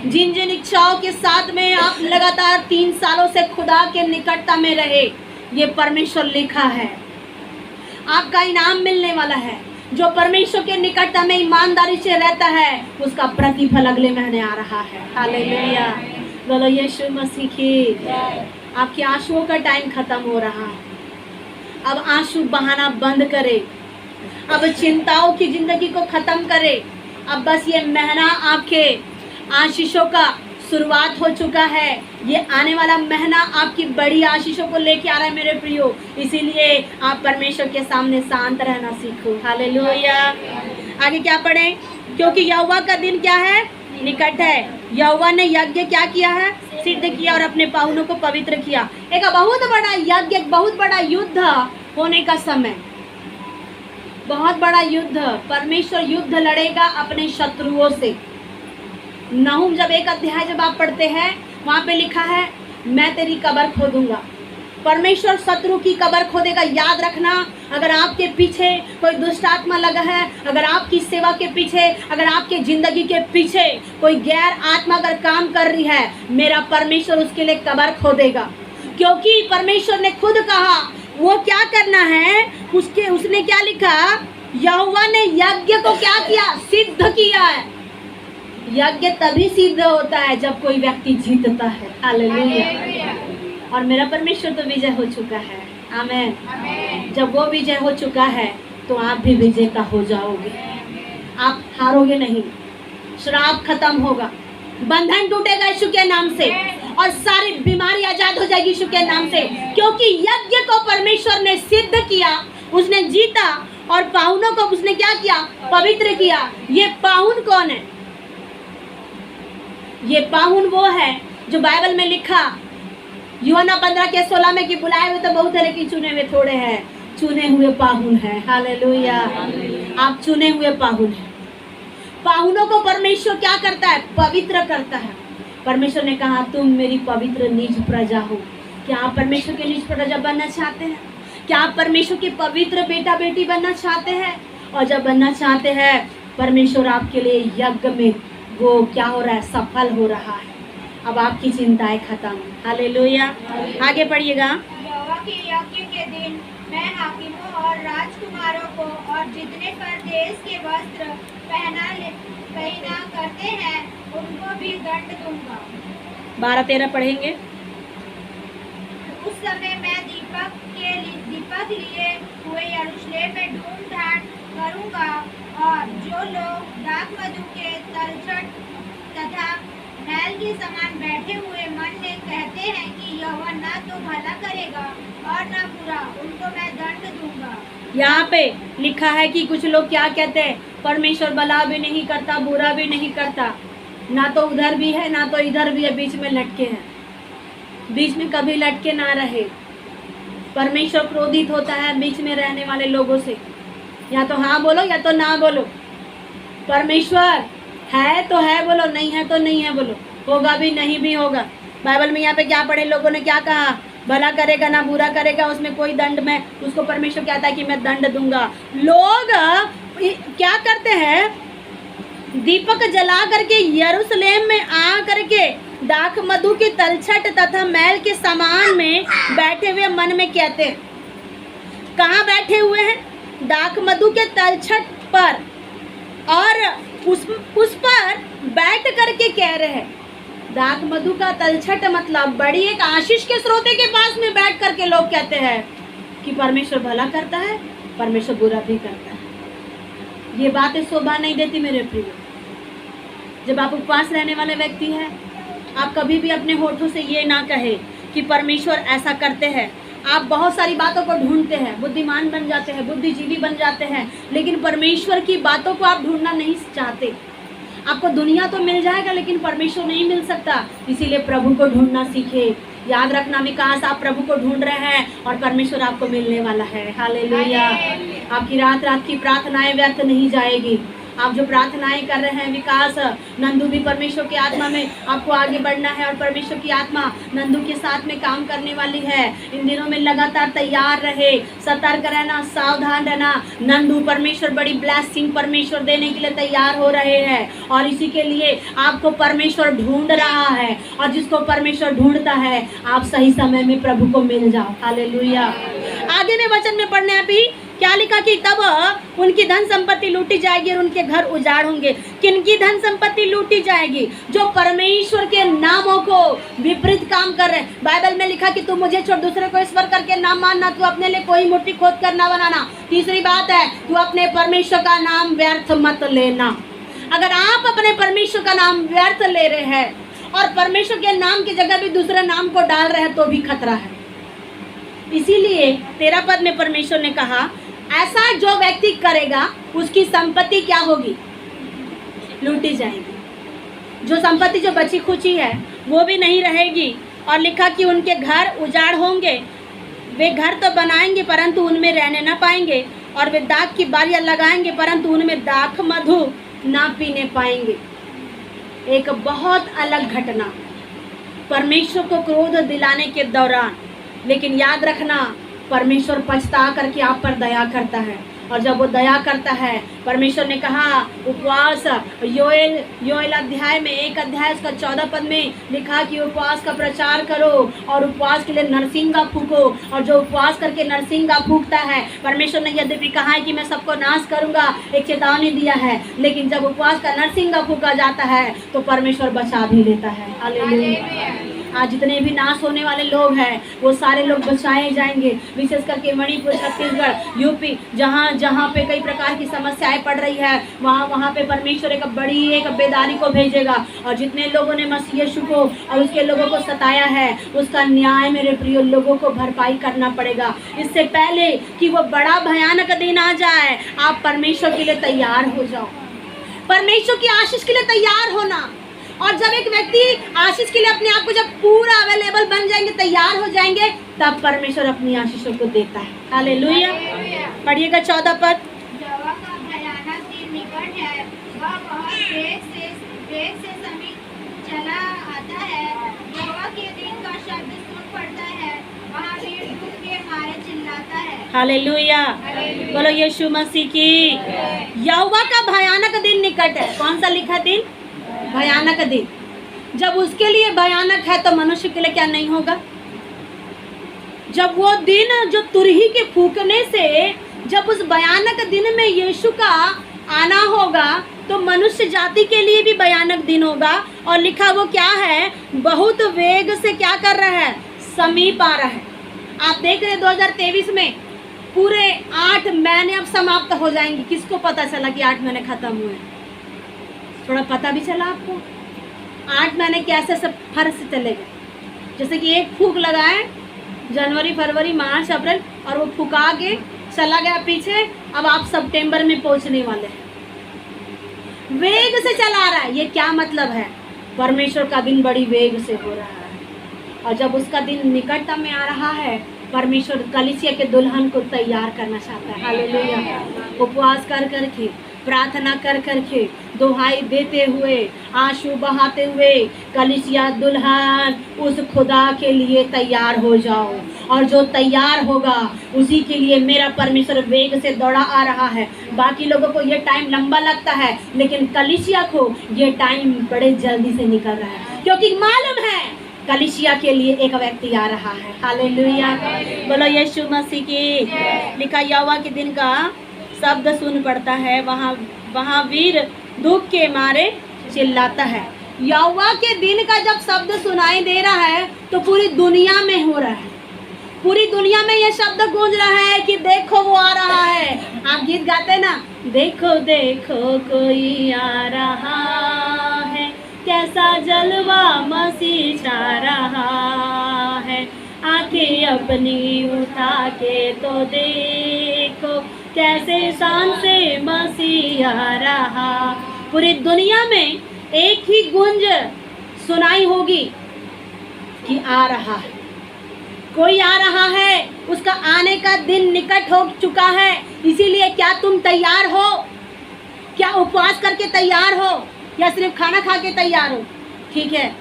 जिन जिन इच्छाओं के साथ में आप लगातार 3 सालों से खुदा के निकटता में रहे, ये परमेश्वर लिखा है, आपका इनाम मिलने वाला है। जो परमेश्वर के निकटता में ईमानदारी से रहता है उसका प्रतिफल अगले महीने आ रहा है। हालेलुया, बोलो यीशु मसीह की। आपके आंसुओं का टाइम खत्म हो रहा है। अब आंसू बहाना बंद करे, अब चिंताओं की जिंदगी को खत्म करे। अब बस ये महीना आपके आशीषों का शुरुआत हो चुका है। ये आने वाला महीना आपकी बड़ी आशीषों को लेके आ रहा है मेरे प्रियो। इसीलिए आप परमेश्वर के सामने शांत रहना सीखो। हालेलुया। आगे क्या पढ़ें, क्योंकि यहोवा का दिन क्या है, निकट है। यहोवा ने यज्ञ क्या किया है, सिद्ध किया और अपने पाहुनों को पवित्र किया। एक बहुत बड़ा यज्ञ, बहुत बड़ा युद्ध होने का समय, बहुत बड़ा युद्ध। परमेश्वर युद्ध लड़ेगा अपने शत्रुओं से। नहूम जब 1 अध्याय जब आप पढ़ते हैं वहाँ पे लिखा है मैं तेरी कब्र खोदूंगा। परमेश्वर शत्रु की कब्र खोदेगा। याद रखना, अगर आपके पीछे कोई दुष्ट आत्मा लगा है, अगर आपकी सेवा के पीछे, अगर आपके जिंदगी के पीछे कोई गैर आत्मा अगर काम कर रही है, मेरा परमेश्वर उसके लिए कब्र खोदेगा। क्योंकि परमेश्वर ने खुद कहा वो क्या करना है, उसने क्या लिखा, यहोवा ने यज्ञ को क्या किया, सिद्ध किया है। यज्ञ तभी सिद्ध होता है जब कोई व्यक्ति जीतता है। हालेलुया। और मेरा परमेश्वर तो विजय हो चुका है। आमीन। जब वो विजय हो चुका है तो आप भी विजेता हो जाओगे। आप हारोगे नहीं। श्राप खत्म होगा, बंधन टूटेगा यीशु के नाम से, और सारी बीमारी आजाद हो जाएगी यीशु के नाम से। क्योंकि यज्ञ को परमेश्वर ने सिद्ध किया, उसने जीता और पाहुनों को उसने क्या किया, पवित्र किया। ये पाहुन कौन है? ये पाहुन वो है जो बाइबल में लिखा यूहन्ना 15:16 में कि बुलाए हुए तो बहुत है लेकिन चुने हुए थोड़े हैं। चुने हुए पाहुन है। हालेलुया। आप चुने हुए पाहुन हैं। पाहुनों को परमेश्वर क्या करता है, पवित्र करता है। परमेश्वर ने कहा तुम मेरी पवित्र निज प्रजा हो। क्या आप परमेश्वर के निज प्रजा बनना चाहते हैं? क्या आप परमेश्वर के पवित्र बेटा बेटी बनना चाहते हैं? और जब बनना चाहते हैं, परमेश्वर आपके लिए यज्ञ में वो क्या हो रहा है, सफल हो रहा है। अब आपकी चिंताएं खत्म। हालेलुया। आगे पढ़िएगा। यहोवा के यज्ञ के दिन मैं हाकिमों और राजकुमारों को और जितने परदेश के वस्त्र पहना करते हैं उनको भी दंड दूंगा। 12-13 पढ़ेंगे। उस समय मैं दीपक लिए हुए यरूशलेम में ढूंढ ढांड करूंगा और जो लोग दाख मधु के समान बैठे हुए मन में कहते हैं कि यहोवा ना तो भला करेगा और ना बुरा, उनको मैं दंड दूंगा। यहाँ पे लिखा है कि कुछ लोग क्या कहते हैं, परमेश्वर भला भी नहीं करता, बुरा भी नहीं करता, ना तो उधर भी है ना तो इधर भी है, बीच में लटके हैं। बीच में कभी लटके ना रहे। परमेश्वर क्रोधित होता है बीच में रहने वाले लोगों से। या तो हाँ बोलो या तो ना बोलो। परमेश्वर है तो है बोलो, नहीं है तो नहीं है बोलो, होगा भी नहीं भी होगा। बाइबल में यहाँ पे क्या पढ़े लोगों ने, क्या कहा, भला करेगा ना बुरा करेगा, उसमें कोई दंड में उसको परमेश्वर कहता है कि मैं दंड दूंगा। लोग क्या करते हैं, दीपक जला करके यरूशलेम में आ करके दाख मधु की तलछट तथा मैल के समान में बैठे हुए मन में कहते हैं। कहाँ बैठे हुए हैं, दाख मधु के तलछट पर, और उस पर बैठ करके कह रहे हैं। दाख मधु का तलछट मतलब बड़ी एक आशीष के स्रोते के पास में बैठ करके लोग कहते हैं कि परमेश्वर भला करता है, परमेश्वर बुरा भी करता है। ये बातें शोभा नहीं देती मेरे प्रिय। जब आप उपवास रहने वाले व्यक्ति हैं, आप कभी भी अपने होठों से ये ना कहे कि परमेश्वर ऐसा करते हैं। आप बहुत सारी बातों को ढूंढते हैं, बुद्धिमान बन जाते हैं, बुद्धिजीवी बन जाते हैं, लेकिन परमेश्वर की बातों को आप ढूंढना नहीं चाहते। आपको दुनिया तो मिल जाएगा लेकिन परमेश्वर नहीं मिल सकता। इसीलिए प्रभु को ढूंढना सीखे। याद रखना, विकास, आप प्रभु को ढूंढ रहे हैं और परमेश्वर आपको मिलने वाला है। हालेलुया। आपकी रात रात की प्रार्थनाएं व्यर्थ नहीं जाएगी। आप जो प्रार्थनाएं कर रहे हैं, विकास, नंदू भी परमेश्वर की आत्मा में आपको आगे बढ़ना है और परमेश्वर की आत्मा नंदू के साथ में काम करने वाली है। इन दिनों में लगातार तैयार रहे, सतर्क रहना, सावधान रहना। नंदू परमेश्वर बड़ी ब्लेसिंग परमेश्वर देने के लिए तैयार हो रहे हैं और इसी के लिए आपको परमेश्वर ढूंढ रहा है, और जिसको परमेश्वर ढूंढता है आप सही समय में प्रभु को मिल जाओ। हालेलुया। आगे में वचन में पढ़ने अभी क्या लिखा कि तब उनकी धन संपत्ति लूटी जाएगी और उनके घर उजाड़ होंगे। किनकी धन संपत्ति लूटी जाएगी? जो परमेश्वर के नामों को विपरीत काम कर रहे हैं। बाइबल में लिखा कि तू मुझे छोड़ दूसरे को ईश्वर करके ना मानना, तू अपने लिए कोई मूर्ति खोद कर ना बनाना। तीसरी बात है, तू अपने परमेश्वर का नाम व्यर्थ मत लेना। अगर आप अपने परमेश्वर का नाम व्यर्थ ले रहे हैं और परमेश्वर के नाम की जगह भी दूसरे नाम को डाल रहे हैं तो भी खतरा है। इसीलिए 13 पद में परमेश्वर ने कहा, ऐसा जो व्यक्ति करेगा उसकी संपत्ति क्या होगी? लूटी जाएगी। जो संपत्ति जो बची खुची है वो भी नहीं रहेगी। और लिखा कि उनके घर उजाड़ होंगे। वे घर तो बनाएंगे परंतु उनमें रहने ना पाएंगे, और वे दाख की बालियां लगाएंगे परंतु उनमें दाख मधु ना पीने पाएंगे। एक बहुत अलग घटना परमेश्वर को क्रोध दिलाने के दौरान। लेकिन याद रखना, परमेश्वर पछता करके आप पर दया करता है, और जब वो दया करता है, परमेश्वर ने कहा उपवास, योएल अध्याय में 1 अध्याय उसका 14 पद में लिखा कि उपवास का प्रचार करो और उपवास के लिए नरसिंगा फूको। और जो उपवास करके नरसिंगा फूकता है, परमेश्वर ने यद्यपि कहा है कि मैं सबको नाश करूंगा, एक चेतावनी दिया है, लेकिन जब उपवास का नरसिंगा फूका जाता है तो परमेश्वर बचा भी लेता है। हालेलुया। आज जितने भी नाश होने वाले लोग हैं वो सारे लोग बचाए जाएंगे। विशेष करके मणिपुर, छत्तीसगढ़, यूपी, जहाँ पे कई प्रकार की समस्याएं पड़ रही है, वहाँ पे परमेश्वर एक बड़ी एक बेदारी को भेजेगा। और जितने लोगों ने मसीह यीशु को और उसके लोगों को सताया है, उसका न्याय मेरे प्रिय लोगों को भरपाई करना पड़ेगा। इससे पहले कि वो बड़ा भयानक दिन आ जाए, आप परमेश्वर के लिए तैयार हो जाओ। परमेश्वर की आशीष के लिए तैयार होना। और जब एक व्यक्ति आशीष के लिए अपने आप को जब पूरा अवेलेबल बन जाएंगे, तैयार हो जाएंगे, तब परमेश्वर अपनी आशीषों को देता है। हालेलुया। पढ़िएगा 14 पद। यहोवा का भयानक दिन निकट है, वह बहुत वेग से समीप चला आता है। यहोवा के दिन का शब्द सुन पड़ता है, वहाँ भीड़ डूब के मारे चिल्लाता है। हालेलुया। बोलो यीशु मसीह की। यहोवा का भयानक दिन निकट है। कौन सा लिखा दिन? भयानक दिन। जब उसके लिए भयानक है तो मनुष्य के लिए क्या नहीं होगा? जब वो दिन जो तुरही के फूकने से, जब उस भयानक दिन में यीशु का आना होगा तो मनुष्य जाति के लिए भी भयानक दिन होगा। और लिखा वो क्या है? बहुत वेग से क्या कर रहा है? समीप आ रहा है। आप देख रहे 2023 में पूरे 8 महीने अब समाप्त हो जाएंगे। किसको पता चला कि 8 महीने खत्म हुए? थोड़ा पता भी चला आपको? 8 महीने कैसे सब फर्क से चले गए। जैसे कि एक फूंक लगाए जनवरी, फरवरी, मार्च, अप्रैल और वो फुका के चला गया पीछे। अब आप सितंबर में पहुंचने वाले हैं, वेग से चला रहा है। ये क्या मतलब है? परमेश्वर का दिन बड़ी वेग से हो रहा है, और जब उसका दिन निकटता में आ रहा है, परमेश्वर कलीसिया के दुल्हन को तैयार करना चाहता है। हालेलुया। उपवास कर करके, प्रार्थना कर करके, दुहाई देते हुए, आंसू बहाते हुए, कलीसिया दुल्हन उस खुदा के लिए तैयार हो जाओ। और जो तैयार होगा उसी के लिए मेरा परमेश्वर वेग से दौड़ा आ रहा है। बाकी लोगों को ये टाइम लंबा लगता है, लेकिन कलीसिया को ये टाइम बड़े जल्दी से निकल रहा है, क्योंकि मालूम है कलीसिया के लिए एक व्यक्ति आ रहा है। हालेलुया। बोलो यीशु मसीह की। लिखा यहोवा के दिन का शब्द सुन पड़ता है, वहाँ वीर दुख के मारे चिल्लाता है। यहोवा के दिन का जब शब्द सुनाई दे रहा है तो पूरी दुनिया में हो रहा है, पूरी दुनिया में ये शब्द गूंज रहा है कि देखो वो आ रहा है। आप गीत गाते ना, देखो देखो कोई आ रहा है, कैसा जलवा मसीह छा रहा है, आंखें अपनी उठा के तो देखो, कैसे शान से मसीह आ रहा। पूरी दुनिया में एक ही गूंज सुनाई होगी कि आ रहा है, कोई आ रहा है, उसका आने का दिन निकट हो चुका है। इसीलिए क्या तुम तैयार हो? क्या उपवास करके तैयार हो या सिर्फ खाना खा के तैयार हो? ठीक है,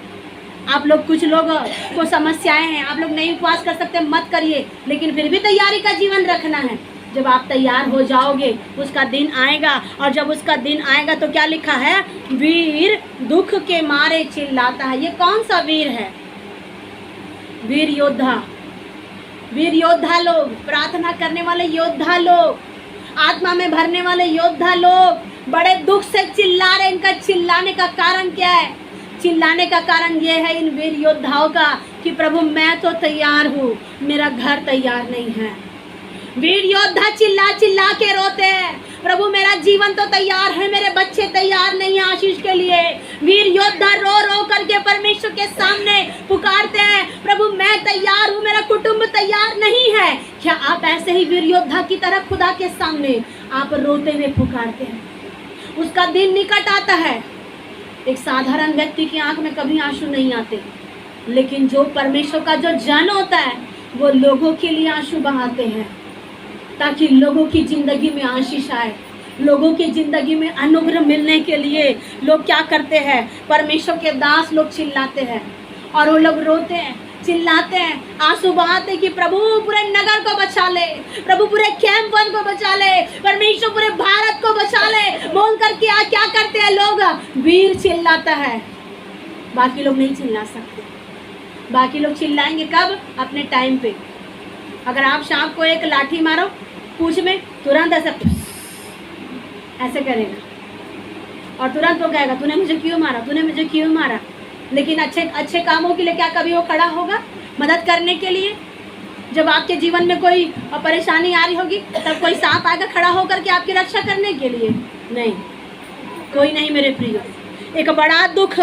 आप लोग, कुछ लोग को समस्याएं हैं, आप लोग नहीं उपवास कर सकते, मत करिए, लेकिन फिर भी तैयारी का जीवन रखना है। जब आप तैयार हो जाओगे उसका दिन आएगा, और जब उसका दिन आएगा तो क्या लिखा है? वीर दुख के मारे चिल्लाता है। ये कौन सा वीर है? वीर योद्धा, वीर योद्धा लोग, प्रार्थना करने वाले योद्धा लोग, आत्मा में भरने वाले योद्धा लोग बड़े दुख से चिल्ला रहे। इनका चिल्लाने का कारण क्या है? चिल्लाने का कारण ये है इन वीर योद्धाओं का कि प्रभु मैं तो तैयार हूँ, मेरा घर तैयार नहीं है। वीर योद्धा चिल्ला चिल्ला के रोते हैं, प्रभु मेरा जीवन तो तैयार है, मेरे बच्चे तैयार नहीं है आशीष के लिए। वीर योद्धा रो रो करके परमेश्वर के सामने पुकारते हैं, प्रभु मैं तैयार हूँ, मेरा कुटुंब तैयार नहीं है। क्या आप ऐसे ही वीर योद्धा की तरह खुदा के सामने आप रोते हुए पुकारते हैं? उसका दिन निकट आता है। एक साधारण व्यक्ति की आंख में कभी आंसू नहीं आते, लेकिन जो परमेश्वर का जो जन होता है वो लोगों के लिए आंसू बहाते हैं, ताकि लोगों की ज़िंदगी में आशीष आए। लोगों की ज़िंदगी में अनुग्रह मिलने के लिए लोग क्या करते हैं? परमेश्वर के दास लोग चिल्लाते हैं, और वो लोग रोते हैं, चिल्लाते हैं, आंसू बहाते कि प्रभु पूरे नगर को बचा ले, प्रभु पूरे कैंप वन को बचा ले, परमेश्वर पूरे भारत को बचा ले बोल कर क्या करते हैं लोग? वीर चिल्लाता है। बाकी लोग नहीं चिल्ला सकते। बाकी लोग चिल्लाएंगे कब? अपने टाइम पे। अगर आप शाम को एक लाठी मारो पूंछ में, तुरंत ऐसे करेगा और तुरंत वो कहेगा तूने मुझे क्यों मारा, तूने मुझे क्यों मारा। लेकिन अच्छे कामों के लिए क्या कभी वो खड़ा होगा मदद करने के लिए? जब आपके जीवन में कोई परेशानी आ रही होगी तब कोई सांप आएगा खड़ा होकर के आपकी रक्षा करने के लिए? नहीं, कोई नहीं मेरे प्रिय। एक बड़ा दुख,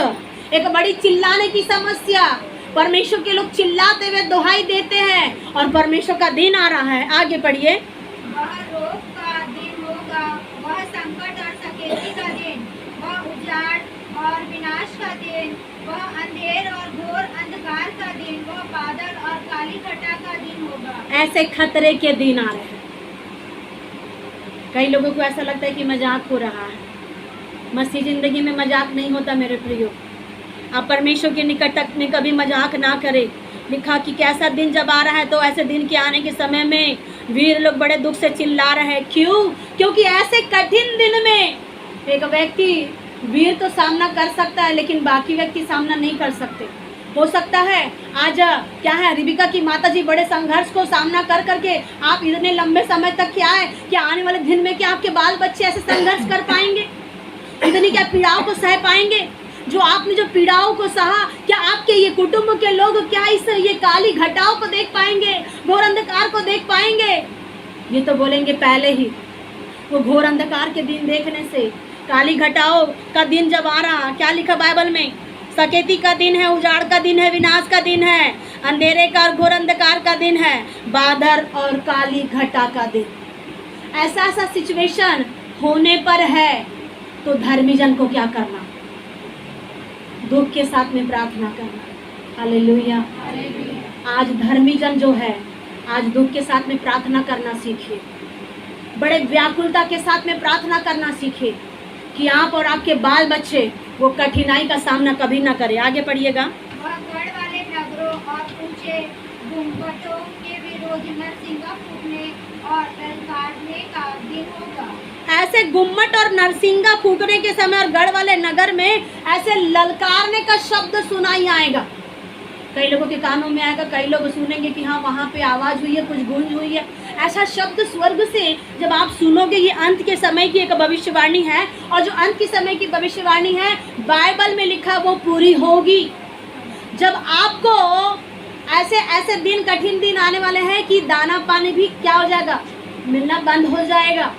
एक बड़ी चिल्लाने की समस्या, परमेश्वर के लोग चिल्लाते हुए दुहाई देते हैं, और परमेश्वर का दिन आ रहा है। आगे पढ़िए। वह रोग का दिन होगा, वह संकट और सकेती का दिन, वह उजाड़ और विनाश का दिन, वह अंधेर और घोर अंधकार का दिन, वह बादल और काली घटा का दिन होगा। ऐसे खतरे के दिन आ रहे हैं। कई लोगों को ऐसा लगता है कि मजाक हो रहा है। मसीह जिंदगी में मजाक नहीं होता मेरे प्रियो। आप परमेश्वर के निकट तक में कभी मजाक ना करें। लिखा कि कैसा दिन जब आ रहा है, तो ऐसे दिन के आने के समय में वीर लोग बड़े दुख से चिल्ला रहे हैं। क्यों? क्योंकि ऐसे कठिन दिन में एक व्यक्ति वीर तो सामना कर सकता है, लेकिन बाकी व्यक्ति सामना नहीं कर सकते। हो सकता है आज क्या है, रिबिका की माताजी बड़े संघर्ष को सामना कर करके आप इतने लंबे समय तक क्या है कि आने वाले दिन में क्या आपके बाल बच्चे ऐसे संघर्ष कर पाएंगे? इतनी क्या पीड़ाओं को सह पाएंगे? जो आपने जो पीड़ाओं को सहा, क्या आपके ये कुटुंब के लोग क्या इस ये काली घटाओं को देख पाएंगे, घोर अंधकार को देख पाएंगे? ये तो बोलेंगे पहले ही। वो घोर अंधकार के दिन देखने से, काली घटाओं का दिन जब आ रहा, क्या लिखा बाइबल में? सकेती का दिन है, उजाड़ का दिन है, विनाश का दिन है, अंधेरे का और घोर अंधकार का दिन है, बादल और काली घटा का दिन। ऐसा ऐसा सिचुएशन होने पर है तो धर्मी जन को क्या करना? दुख के साथ में प्रार्थना करना। हालेलुया। आज धर्मी जन जो है, आज दुख के साथ में प्रार्थना करना सीखिए। बड़े व्याकुलता के साथ में प्रार्थना करना सीखिए कि आप और आपके बाल बच्चे वो कठिनाई का सामना कभी ना करें। आगे पढ़िएगा। वह गढ़ वाले नगरों और ऊंचे गुम्बदों के विरोध नरसिंगा फूटने और ललकारने का दिन होगा। ऐसे गुम्मट और नरसिंगा फूटने के समय और गढ़ वाले नगर में ऐसे ललकारने का शब्द सुनाई आएगा। कई लोगों के कानों में आएगा, कई लोग सुनेंगे कि हाँ वहाँ पे आवाज़ हुई है, कुछ गूंज हुई है। ऐसा शब्द स्वर्ग से जब आप सुनोगे, ये अंत के समय की एक भविष्यवाणी है, और जो अंत के समय की भविष्यवाणी है बाइबल में लिखा वो पूरी होगी। जब आपको ऐसे ऐसे दिन, कठिन दिन आने वाले हैं कि दाना पानी भी क्या हो जाएगा? मिलना बंद हो जाएगा।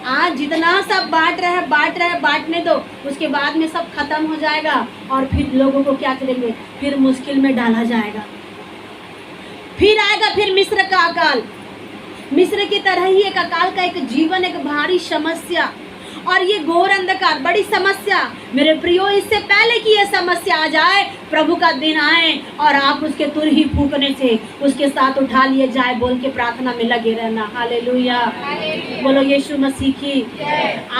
आज जितना सब बांट रहे बांटने दो, उसके बाद में सब खत्म हो जाएगा और फिर लोगों को क्या करेंगे? फिर मुश्किल में डाला जाएगा। फिर आएगा फिर मिस्र का अकाल। मिस्र की तरह ही एक अकाल का एक जीवन, एक भारी समस्या और ये घोर अंधकार, बड़ी समस्या। मेरे प्रियो, इससे पहले कि ये समस्या आ जाए, प्रभु का दिन आए और आप उसके तुर ही फूकने से उसके साथ उठा लिए जाए बोल के प्रार्थना में लगे रहना। हालेलुया। बोलो यीशु मसीह की।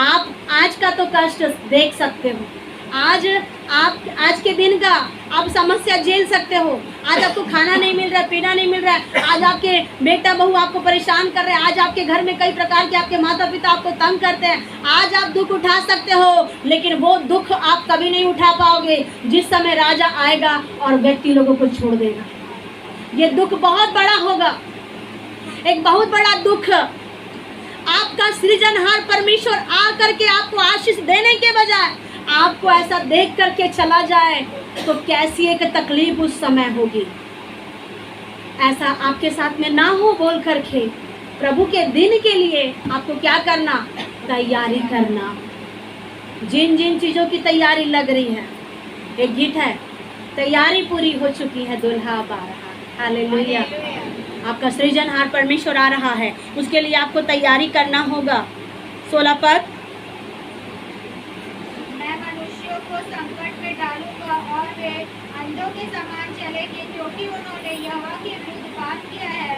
आप आज का तो कष्ट देख सकते हो, आज के दिन का आप समस्या झेल सकते हो। आज आपको खाना नहीं मिल रहा, पीना नहीं मिल रहा है, आज आपके बेटा बहू आपको परेशान कर रहे हैं, आज आपके घर में कई प्रकार के आपके माता पिता आपको तंग करते हैं। आज आप दुख उठा सकते हो, लेकिन वो दुख आप कभी नहीं उठा पाओगे जिस समय राजा आएगा और व्यक्ति लोगों को छोड़ देगा। ये दुख बहुत बड़ा होगा, एक बहुत बड़ा दुख। आपका सृजनहार परमेश्वर आ करके आपको आशीष देने के बजाय आपको ऐसा देख करके चला जाए तो कैसी एक तकलीफ उस समय होगी। ऐसा आपके साथ में ना हो बोल करके प्रभु के दिन के लिए आपको क्या करना? तैयारी करना। जिन जिन चीज़ों की तैयारी लग रही है, एक गीत है, तैयारी पूरी हो चुकी है, दुल्हा आ रहा। हालेलुया। आपका सृजनहार परमेश्वर आ रहा है, उसके लिए आपको तैयारी करना होगा। 16 पद, को संकट में डालूंगा और वे अंधों के समान चलेंगे, क्योंकि उन्होंने यहोवा के विरुद्ध पाप किया है।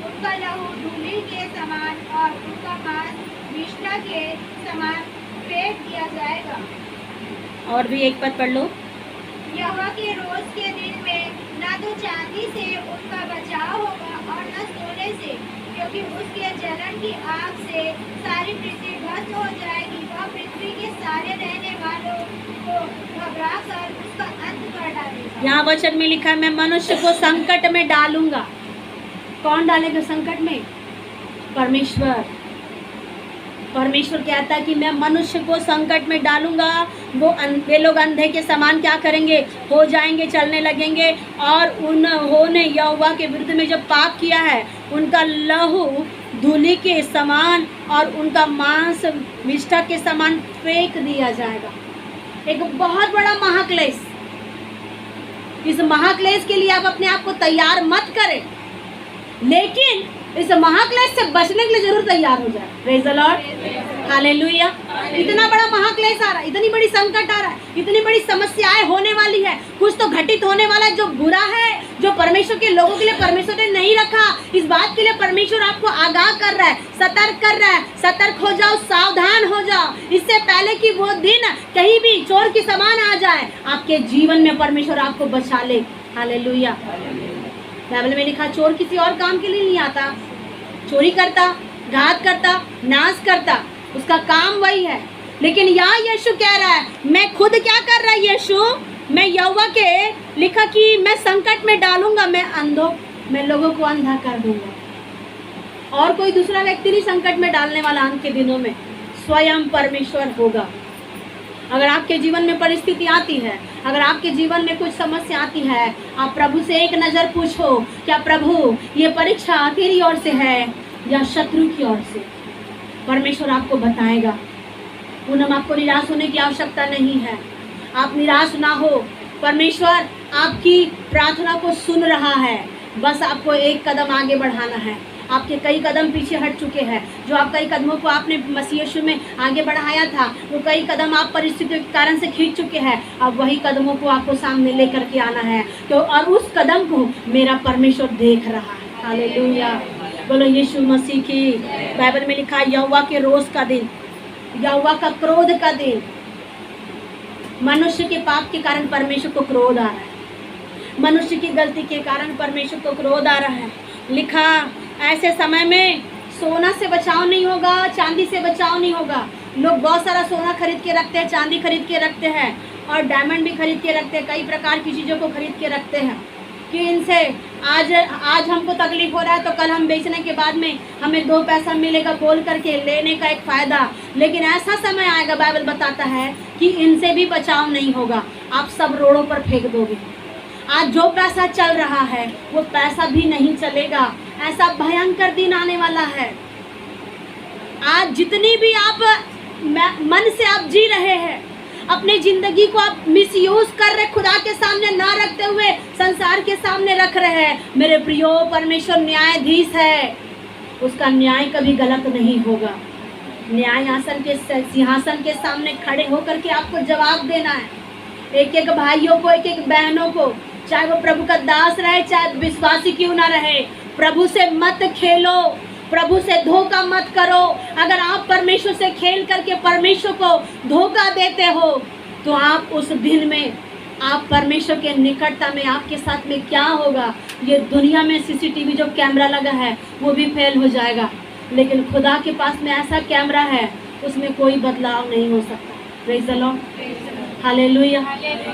उनका लहू धूलि के समान और उनका मांस विष्ठा के समान फेंक दिया जाएगा। और भी एक पद पढ़ लो। यहोवा के रोज के दिन में न तो चांदी से उनका बचाव होगा और न सोने से, क्योंकि उसके जलन की आग से सारी पृथ्वी भस्म हो जाएगी। वह पृथ्वी के सारे रहने वालों को घबरा कर उसका अंत कर डालेगा। यहाँ वचन में लिखा है, मैं मनुष्य को संकट में डालूंगा। कौन डालेगा संकट में? परमेश्वर। परमेश्वर कहता है कि मैं मनुष्य को संकट में डालूंगा। वे लोग अंधे के समान क्या करेंगे? हो जाएंगे, चलने लगेंगे, और उन्होंने यहोवा के विरुद्ध में जो पाप किया है उनका लहू धूलि के समान और उनका मांस विष्ठा के समान फेंक दिया जाएगा। एक बहुत बड़ा महाक्लेश। इस महाक्लेश के लिए आप अपने आप को तैयार मत करें, लेकिन इस महाक्लेश से बचने के लिए जरूर तैयार हो जाए। Praise the Lord. हालेलुया। इतना बड़ा महाक्लेश आ रहा है, इतनी बड़ी संकट आ रहा है, इतनी बड़ी समस्याएं होने वाली है, कुछ तो घटित होने वाला है जो बुरा है, जो परमेश्वर के लोगों के लिए परमेश्वर ने नहीं रखा। इस बात के लिए परमेश्वर आपको आगाह कर रहा है, सतर्क कर रहा है। सतर्क हो जाओ, सावधान हो जाओ, इससे पहले कि वो दिन कहीं भी चोर के समान आ जाए। आपके जीवन में परमेश्वर आपको बचा ले। हालेलुया। बाइबल में लिखा, चोर किसी और काम के लिए नहीं आता, चोरी करता, घात करता, नाश करता, उसका काम वही है। लेकिन यहाँ यीशु कह रहा है, मैं खुद क्या कर रहा है यीशु? मैं यहोवा के लिखा कि मैं संकट में डालूंगा, मैं लोगों को अंधा कर दूंगा। और कोई दूसरा व्यक्ति नहीं संकट में डालने वाला अंत के दिनों में, स्वयं परमेश्वर होगा। अगर आपके जीवन में परिस्थिति आती है, अगर आपके जीवन में कुछ समस्या आती है, आप प्रभु से एक नज़र पूछो, क्या प्रभु ये परीक्षा तेरी ओर से है या शत्रु की ओर से? परमेश्वर आपको बताएगा। पूनम, आपको निराश होने की आवश्यकता नहीं है। आप निराश ना हो, परमेश्वर आपकी प्रार्थना को सुन रहा है, बस आपको एक कदम आगे बढ़ाना है। आपके कई कदम पीछे हट चुके हैं। जो आप कई कदमों को आपने मसीह यीशु में आगे बढ़ाया था, वो कई कदम आप परिस्थितियों के कारण से खींच चुके हैं। अब वही कदमों को आपको सामने लेकर के आना है, तो और उस कदम को मेरा परमेश्वर देख रहा है। हालेलुया, बोलो यीशु मसीह की। बाइबल में लिखा है यहोवा के रोष का दिन, यहोवा का क्रोध का दिन। मनुष्य के पाप के कारण परमेश्वर को क्रोध आ रहा है, मनुष्य की गलती के कारण परमेश्वर को क्रोध आ रहा है। लिखा ऐसे समय में सोना से बचाव नहीं होगा, चांदी से बचाव नहीं होगा। लोग बहुत सारा सोना खरीद के रखते हैं, चांदी खरीद के रखते हैं और डायमंड भी खरीद के रखते हैं, कई प्रकार की चीज़ों को खरीद के रखते हैं कि इनसे आज हमको तकलीफ हो रहा है तो कल हम बेचने के बाद में हमें 2 पैसा मिलेगा बोल करके लेने का एक फ़ायदा। लेकिन ऐसा समय आएगा, बाइबल बताता है कि इनसे भी बचाव नहीं होगा, आप सब रोडों पर फेंक दोगे। आज जो पैसा चल रहा है वो पैसा भी नहीं चलेगा, ऐसा भयंकर दिन आने वाला है। आज जितनी भी आप मन से आप जी रहे हैं, अपने ज़िंदगी को आप मिसयूज कर रहे, खुदा के सामने ना रखते हुए संसार के सामने रख रहे हैं। मेरे प्रियो, परमेश्वर न्यायाधीश है, उसका न्याय कभी गलत नहीं होगा। न्याय आसन के सिंहासन के सामने खड़े होकर के आपको जवाब देना है। एक एक भाइयों को, एक एक बहनों को, चाहे वो प्रभु का दास रहे चाहे विश्वासी क्यों ना रहे, प्रभु से मत खेलो, प्रभु से धोखा मत करो। अगर आप परमेश्वर से खेल करके परमेश्वर को धोखा देते हो तो आप उस दिन में, आप परमेश्वर के निकटता में आपके साथ में क्या होगा, ये दुनिया में सीसीटीवी जो कैमरा लगा है वो भी फेल हो जाएगा। लेकिन खुदा के पास में ऐसा कैमरा है, उसमें कोई बदलाव नहीं हो सकता। Praise the Lord, hallelujah.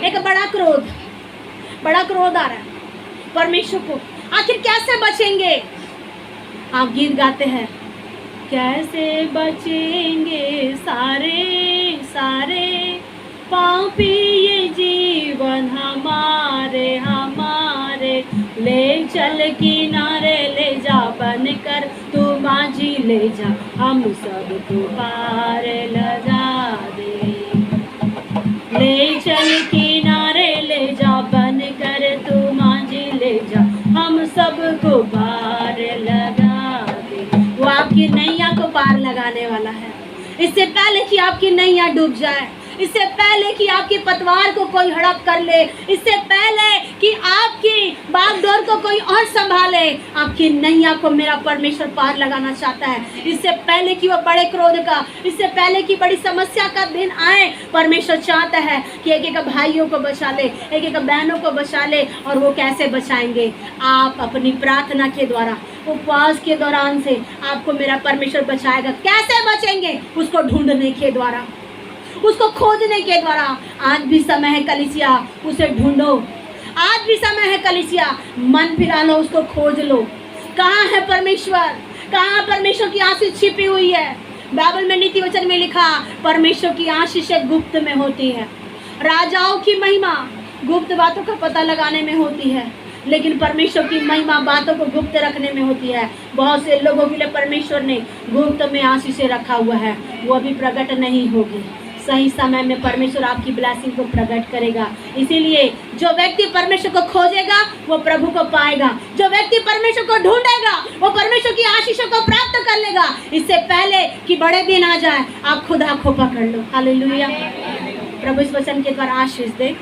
एक बड़ा क्रोध आ रहा है परमेश्वर को। आखिर कैसे बचेंगे? आप गीत गाते हैं, कैसे बचेंगे सारे सारे पापी ये जीवन हमारे, ले चल किनारे ले जा, बन कर तू माझी ले जा, हम सब तो पार लगा दे। ले चल किनारे ले जा, बन कर तू माझी ले जा, हम सबको पार लगा दे। वो आपकी नैया को पार लगाने वाला है। इससे पहले कि आपकी नैया डूब जाए, इससे पहले कि आपकी पतवार को कोई हड़प कर ले, इससे पहले कि आपकी बागडोर को कोई और संभाले, आपकी नैया को मेरा परमेश्वर पार लगाना चाहता है। इससे पहले कि वो बड़े क्रोध का, इससे पहले कि बड़ी समस्या का दिन आए, परमेश्वर चाहता है कि एक एक भाइयों को बचा ले, एक एक बहनों को बचा ले। और वो कैसे बचाएंगे? आप अपनी प्रार्थना के द्वारा, उपवास के दौरान से आपको मेरा परमेश्वर बचाएगा। कैसे बचेंगे? उसको ढूंढने के द्वारा, उसको खोजने के द्वारा। आज भी समय है कलीसिया, उसे ढूंढो। आज भी समय है कलीसिया, मन फिरा लो, उसको खोज लो। कहाँ है परमेश्वर? कहाँ परमेश्वर की आशीष छिपी हुई है? बाइबल में नीति वचन में लिखा, परमेश्वर की आशीष गुप्त में होती है। राजाओं की महिमा गुप्त बातों का पता लगाने में होती है, लेकिन परमेश्वर की महिमा बातों को गुप्त रखने में होती है। बहुत से लोगों के लिए परमेश्वर ने गुप्त में आशीषें रखा हुआ है, वो अभी प्रकट नहीं होगी। सही समय में परमेश्वर आपकी ब्लेसिंग को प्रकट करेगा। इसीलिए जो व्यक्ति परमेश्वर को खोजेगा वो प्रभु को पाएगा, जो व्यक्ति परमेश्वर को ढूंढेगा वो परमेश्वर की आशीषों को प्राप्त कर लेगा। इससे पहले कि बड़े दिन आ जाए, आप खुद आंखों पकड़ लो। हालेलुया। प्रभु इस वचन के द्वारा आशीष दे।